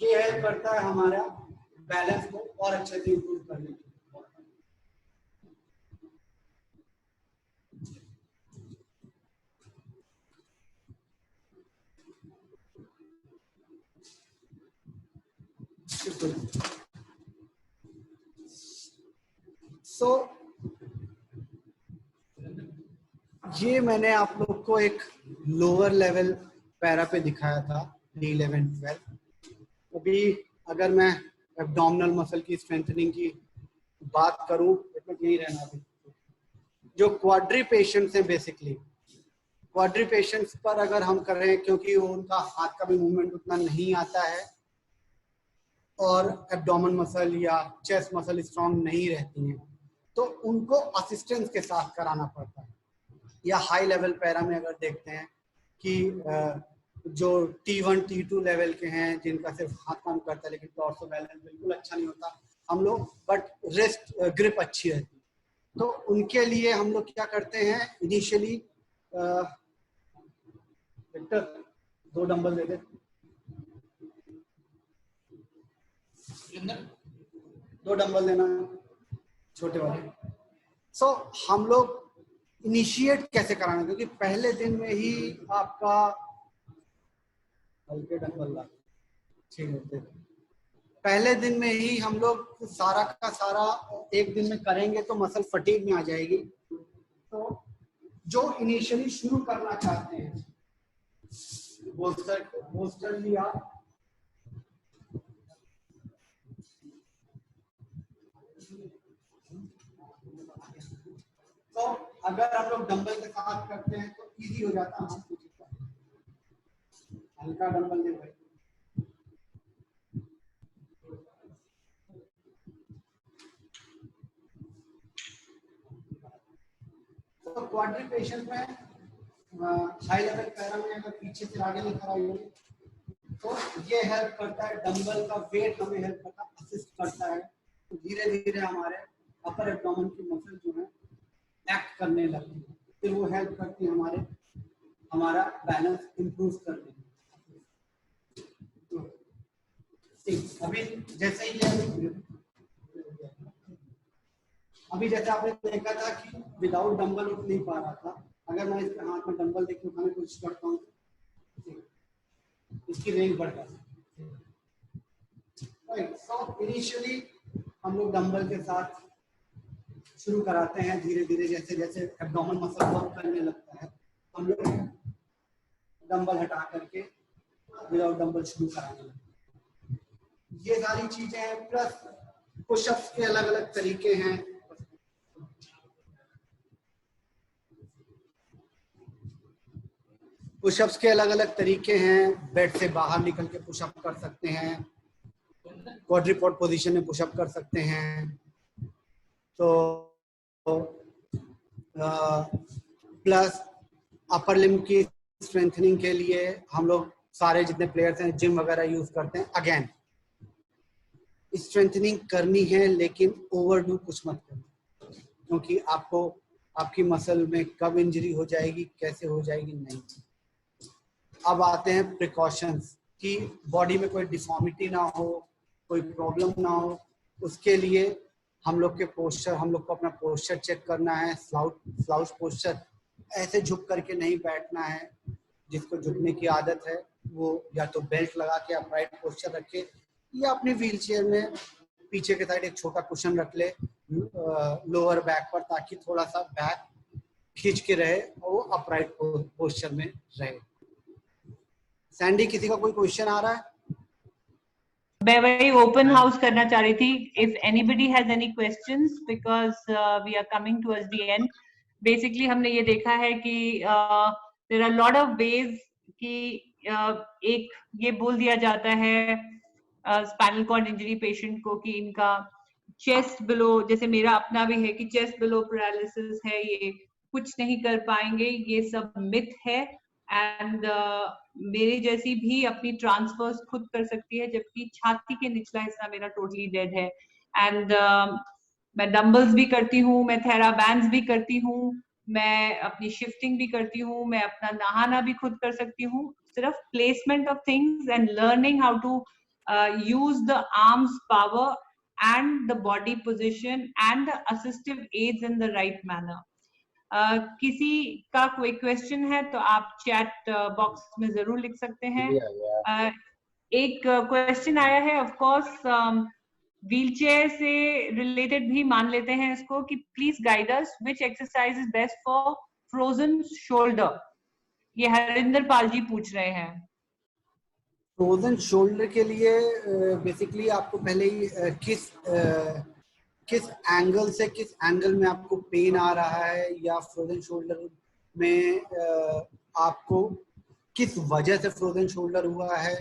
ये हेल्प करता है हमारा बैलेंस को और अच्छे से इंप्रूव करने के लिए। ये मैंने आप लोग को एक लोअर लेवल पैरा पे दिखाया था, D11 12। अभी अगर मैं एब्डोमिनल मसल की स्ट्रेंथनिंग की बात करूं तो यही रहना अभी जो क्वाड्री पेशेंट्स हैं, बेसिकली क्वाड्री पेशेंट्स पर अगर हम कर रहे हैं, क्योंकि उनका हाथ का भी मूवमेंट उतना नहीं आता है और एब्डोमेन मसल या चेस्ट मसल स्ट्रांग नहीं रहती हैं, तो उनको असिस्टेंस के साथ कराना पड़ता है। या हाई लेवल पैरा में अगर देखते हैं कि जो T1 T2 लेवल के हैं जिनका सिर्फ हाथ काम करता है लेकिन टॉर्सो बैलेंस बिल्कुल अच्छा नहीं होता हम लोग, बट रिस्ट ग्रिप अच्छी रहती है, तो उनके लिए हम लोग क्या करते हैं, इनिशियली विक्टर 2 डंबल दे दे, 2 डंबल देना छोटे वाले। सो हम लोग इनिशिएट कैसे कराना, क्योंकि पहले दिन में ही आपका हल्के डंबल ला ठीक है, पहले दिन में ही हम लोग सारा का सारा एक दिन में करेंगे तो मसल फटीग में आ जाएगी। तो जो इनिशियली शुरू करना चाहते हैं, बोस्टर लिया, तो अगर आप लोग डंबल के साथ करते हैं तो इजी हो जाता है। हल्का डंबल ले भाई, तो क्वाड्री पेशेंट में हाई लेवल पैरा में अगर पीछे से आगे लेकर आइए तो ये हेल्प करता है, डंबल का वेट हमें हेल्प करता है, असिस्ट करता है। तो धीरे धीरे हमारे अपर एब्डोमेन की मसल जो है एक्ट करने लगती है, फिर वो हेल्प करती है हमारा बैलेंस इंप्रूव करने में। अभी जैसे आपने देखा था कि विदाउट डंबल उठ नहीं पा रहा था, अगर मैं इसके हाथ में डंबल लेके उठाने की कोशिश करता हूँ, इसकी रेंज बढ़ जाती है। राइट, सो इनिशियली हम लोग डंबल के साथ शुरू कराते हैं, धीरे धीरे जैसे जैसे एब्डोमेन मसल वर्क करने लगता है हम लोग डंबल हटा करके विदाउट डंबल शुरू कराने लगते हैं। ये सारी चीजें हैं, प्लस पुशअप्स के अलग अलग तरीके हैं। पुशअप्स के अलग अलग तरीके हैं, बेड से बाहर निकल के पुशअप कर सकते हैं, क्वाड्रिपॉड पोजीशन में पुशअप कर सकते हैं। तो प्लस अपर लिम्ब की स्ट्रेंथनिंग के लिए हम लोग सारे जितने प्लेयर्स हैं जिम वगैरह यूज करते हैं। अगेन स्ट्रेंथनिंग करनी है लेकिन ओवरडू कुछ मत करना, क्योंकि आपको आपकी मसल में कब इंजरी हो जाएगी, कैसे हो जाएगी, नहीं। अब आते हैं प्रिकॉशंस कि बॉडी में कोई डिफॉर्मिटी ना हो, कोई प्रॉब्लम ना हो। उसके लिए हम लोग को अपना पोस्चर चेक करना है। स्लाउच पोस्चर, ऐसे झुक करके नहीं बैठना है। जिसको झुकने की आदत है वो या तो बेल्ट लगा के अपराइट पोस्चर रखे, या अपने व्हील चेयर में पीछे के साइड एक छोटा कुशन रख ले लोअर बैक पर, ताकि थोड़ा सा बैक खींच के रहे और वो अपराइट पोस्चर में रहे। सैंडी, किसी का कोई क्वेश्चन आ रहा है? मैं वही ओपन हाउस करना चाह रही थी, if anybody has any questions, because we are coming towards the end. Basically हमने ये देखा है कि there are lot of ways कि एक ये बोल दिया जाता है स्पाइनल कॉर्ड इंजरी पेशेंट को कि इनका चेस्ट बिलो, जैसे मेरा अपना भी है कि चेस्ट बिलो पैरालिसिस है, ये कुछ नहीं कर पाएंगे, ये सब मिथ है। एंड मेरे जैसी भी अपनी ट्रांसफर्स खुद कर सकती है, जबकि छाती के निचला हिस्सा मेरा टोटली डेड है। एंड मैं डंबल्स भी करती हूँ, मैं थेराबैंड्स भी करती हूँ, मैं अपनी शिफ्टिंग भी करती हूँ, मैं अपना नहाना भी खुद कर सकती हूँ। सिर्फ placement of things and learning how to use the arms power and the body position and the assistive aids in the right manner. किसी का कोई क्वेश्चन है तो आप चैट बॉक्स में जरूर लिख सकते हैं। एक क्वेश्चन आया है, ऑफ कोर्स व्हीलचेयर से रिलेटेड भी मान लेते हैं इसको, कि please guide us which exercise is best for frozen shoulder. ये हरिंदर पाल जी पूछ रहे हैं। फ्रोजन शोल्डर के लिए बेसिकली आपको पहले ही किस एंगल में आपको पेन आ रहा है, या फ्रोजन शोल्डर में आपको किस वजह से फ्रोजन शोल्डर हुआ है,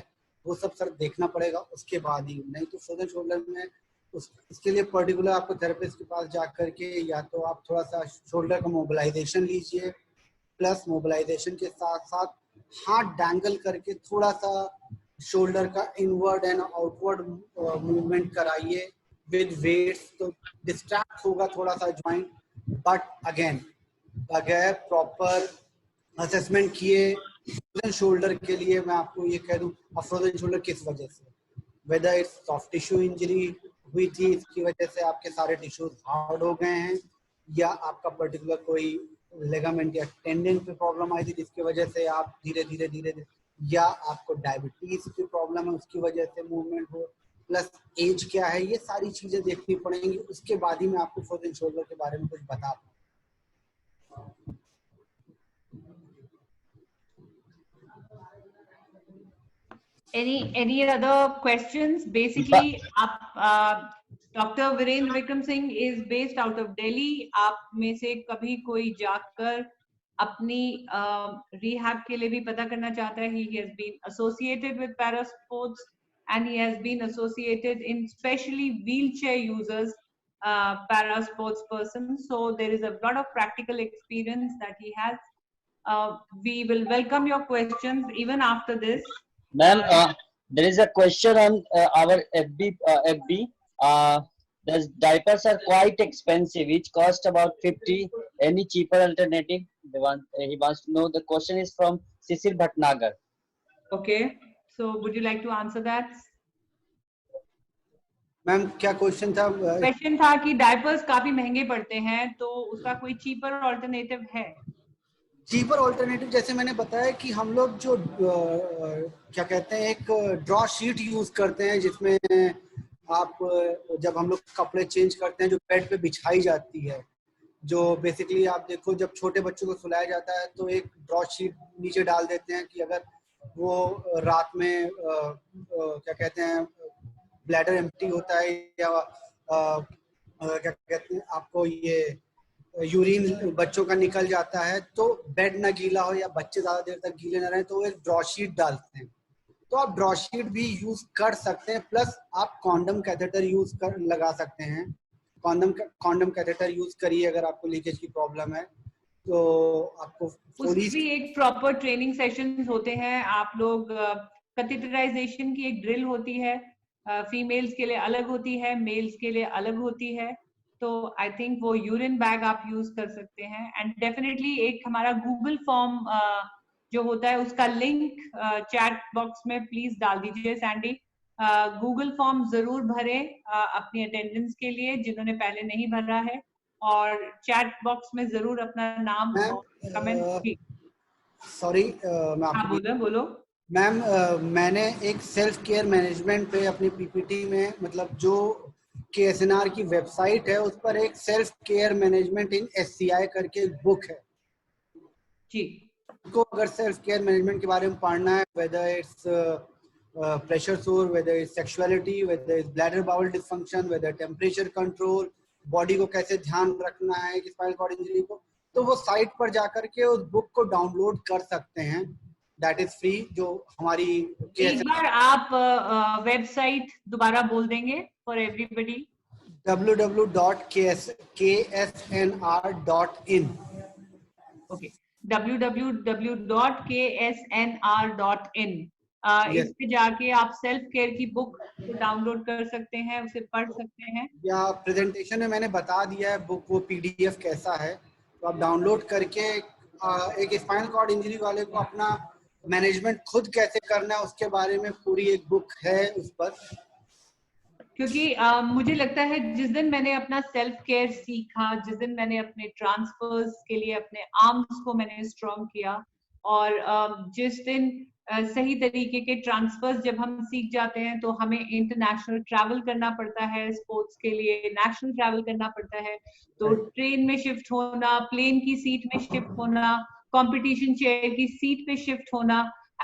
वो सब सर देखना पड़ेगा। उसके बाद ही, नहीं तो फ्रोजन शोल्डर में इसके लिए पर्टिकुलर आपको थेरेपिस्ट के पास जा करके या तो आप थोड़ा सा शोल्डर का मोबिलाइजेशन लीजिए, प्लस मोबिलाइजेशन के साथ साथ हाथ डैंगल करके थोड़ा सा शोल्डर का इनवर्ड एंड आउटवर्ड मूवमेंट कराइए विद वेट्स। तो डिस्ट्रैक्ट होगा थोड़ा सा जॉइंट, बट अगेन अगर प्रॉपर असेसमेंट किए फ्रोजन शोल्डर के लिए, मैं आपको ये कह दूं, फ्रोजन शोल्डर किस वजह से, whether it's soft tissue injury हुई थी, इसकी वजह से आपके सारे टिश्यूज हार्ड हो गए हैं, या आपका पर्टिकुलर कोई लेगामेंट या टेंडन पे प्रॉब्लम आई थी जिसकी वजह से आप धीरे धीरे, या आपको डायबिटीज की प्रॉब्लम है उसकी वजह से मूवमेंट हो, प्लस एज क्या है, ये सारी चीजें देखनी पड़ेंगी, उसके बाद ही मैं आपको फ्रोजन शोल्डर के बारे में कुछ बता पाऊँ। Any other questions? Basically, Dr. Virendra Vikram Singh is based out of Delhi. आप में से कभी कोई जाकर अपनी rehab के लिए भी पता करना चाहता है? He has been associated with para sports and he has been associated in especially wheelchair users, para sports person. So there is a lot of practical experience that he has. We will welcome your questions even after this. Ma'am, there is a question on our FB. The diapers are quite expensive, which cost about 50. Any cheaper alternative? He wants to know. The question is from Cecil Bhatnagar. Okay, so would you like to answer that? Ma'am क्या question था? Question था कि diapers काफी महंगे पड़ते हैं, तो उसका कोई चीपर ऑल्टरनेटिव है? चीपर ऑल्टरनेटिव जैसे मैंने बताया कि हम लोग जो क्या कहते हैं, एक ड्रॉ शीट यूज करते हैं, जिसमें आप जब हम लोग कपड़े चेंज करते हैं जो बेड पे बिछाई जाती है, जो बेसिकली आप देखो जब छोटे बच्चों को सुलाया जाता है तो एक ड्रॉ शीट नीचे डाल देते हैं कि अगर वो रात में क्या कहते हैं ब्लैडर एम्प्टी होता है या क्या कहते हैं आपको ये यूरिन बच्चों का निकल जाता है, तो बेड ना गीला हो या बच्चे ज्यादा देर तक गीले ना रहें, तो वो एक ड्रॉ शीट डालते हैं। तो आप ड्रॉ शीट भी यूज कर सकते हैं, प्लस आप कॉन्डम कैथेटर यूज कर लगा सकते हैं। कॉन्डम कैथेटर यूज करिए अगर आपको लीकेज की प्रॉब्लम है तो आपको उसकी भी एक प्रॉपर ट्रेनिंग सेशंस होते हैं। आप लोग कैथेटराइजेशन की एक ड्रिल होती है, फीमेल्स के लिए अलग होती है, मेल्स के लिए अलग होती है। तो आई थिंक वो यूरिन बैग आप यूज कर सकते हैं। एंड डेफिनेटली एक हमारा गूगल फॉर्म जो होता है उसका लिंक चैट बॉक्स में प्लीज डाल दीजिए सैंडी। गूगल फॉर्म जरूर भरें अपनी अटेंडेंस के लिए जिन्होंने पहले नहीं भरा है, और चैट बॉक्स में जरूर अपना नाम कमेंट। सॉरी बोलो मैम, मैंने एक सेल्फ केयर मैनेजमेंट पे अपनी पीपीटी में, मतलब जो KSNR की वेबसाइट है उस पर एक सेल्फ केयर मैनेजमेंट इन SCI करके एक बुक है जी। को अगर सेल्फ केयर मैनेजमेंट के बारे में पढ़ना है, whether it's pressure sore, whether it's sexuality, whether it's bladder bowel dysfunction, whether temperature control, body को कैसे ध्यान रखना है स्पाइनल कॉर्ड इंजरी को, तो वो साइट पर जाकर के उस बुक को डाउनलोड कर सकते हैं। That is free. जो हमारी एक बार आप वेबसाइट दोबारा बोल देंगे for everybody? www.ksnr.in। Okay, www.ksnr.in। इस पे जाके आप सेल्फ केयर की बुक को डाउनलोड कर सकते हैं, उसे पढ़ सकते हैं। या प्रेजेंटेशन में मैंने बता दिया है बुक, वो PDF कैसा है, तो आप डाउनलोड करके एक स्पाइनल कॉर्ड इंजरी वाले को अपना मैनेजमेंट खुद कैसे करना है उसके बारे में पूरी एक बुक है उस पर। क्योंकि मुझे लगता है जिस दिन मैंने अपना सेल्फ केयर सीखा, जिस दिन मैंने अपने ट्रांसफर्स के लिए अपने आर्म्स को मैंने स्ट्रॉन्ग किया, और जिस दिन सही तरीके के ट्रांसफर्स जब हम सीख जाते हैं तो हमें इंटरनेशनल ट्रैवल करना पड़ता है, स्पोर्ट्स के लिए नेशनल ट्रैवल करना पड़ता है, तो ट्रेन में शिफ्ट होना, प्लेन की सीट में शिफ्ट होना, कंपटीशन चेयर की सीट पे शिफ्ट होना,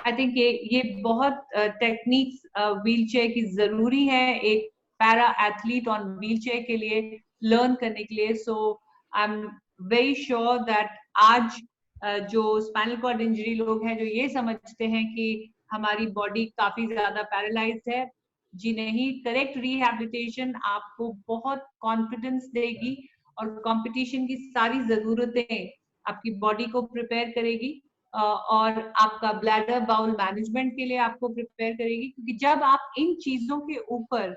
आई थिंक ये बहुत टेक्निक्स व्हीलचेयर की जरूरी है एक पैरा एथलीट ऑन व्हीलचेयर के लिए लर्न करने के लिए। So I am very sure that आज जो स्पाइनल कॉर्ड इंजरी लोग हैं जो ये समझते हैं कि हमारी बॉडी काफी ज्यादा पैरालाइज्ड है, जी नहीं, करेक्ट रिहैबिलिटेशन आपको बहुत कॉन्फिडेंस देगी और कंपटीशन की सारी जरूरतें आपकी बॉडी को प्रिपेयर करेगी, और आपका ब्लैडर बाउल मैनेजमेंट के लिए आपको प्रिपेयर करेगी। क्योंकि जब आप इन चीजों के ऊपर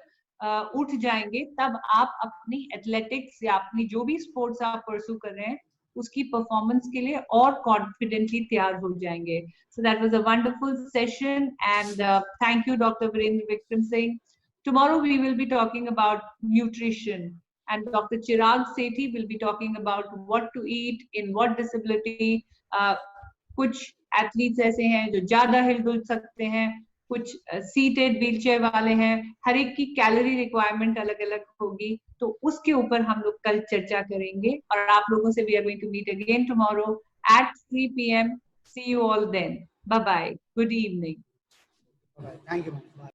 उठ जाएंगे तब आप अपनी एथलेटिक्स या अपनी जो भी स्पोर्ट्स आप परस्यू कर रहे हैं उसकी परफॉर्मेंस के लिए और कॉन्फिडेंटली तैयार हो जाएंगे। So that was a wonderful session and thank you doctor Virendra Vikram Singh. Tomorrow we will be talking about nutrition and Dr. Chirag Sethi will be talking about what to eat in what disability. कुछ athletes ऐसे हैं जो ज्यादा हिलजुल सकते हैं, कुछ seated wheelchair वाले हैं, हर एक की कैलोरी रिक्वायरमेंट अलग अलग होगी, तो उसके ऊपर हम लोग कल चर्चा करेंगे। और आप लोगों से we are going to meet again tomorrow at 3 p.m. See you all then. Bye bye. Good evening. Thank you. Bye.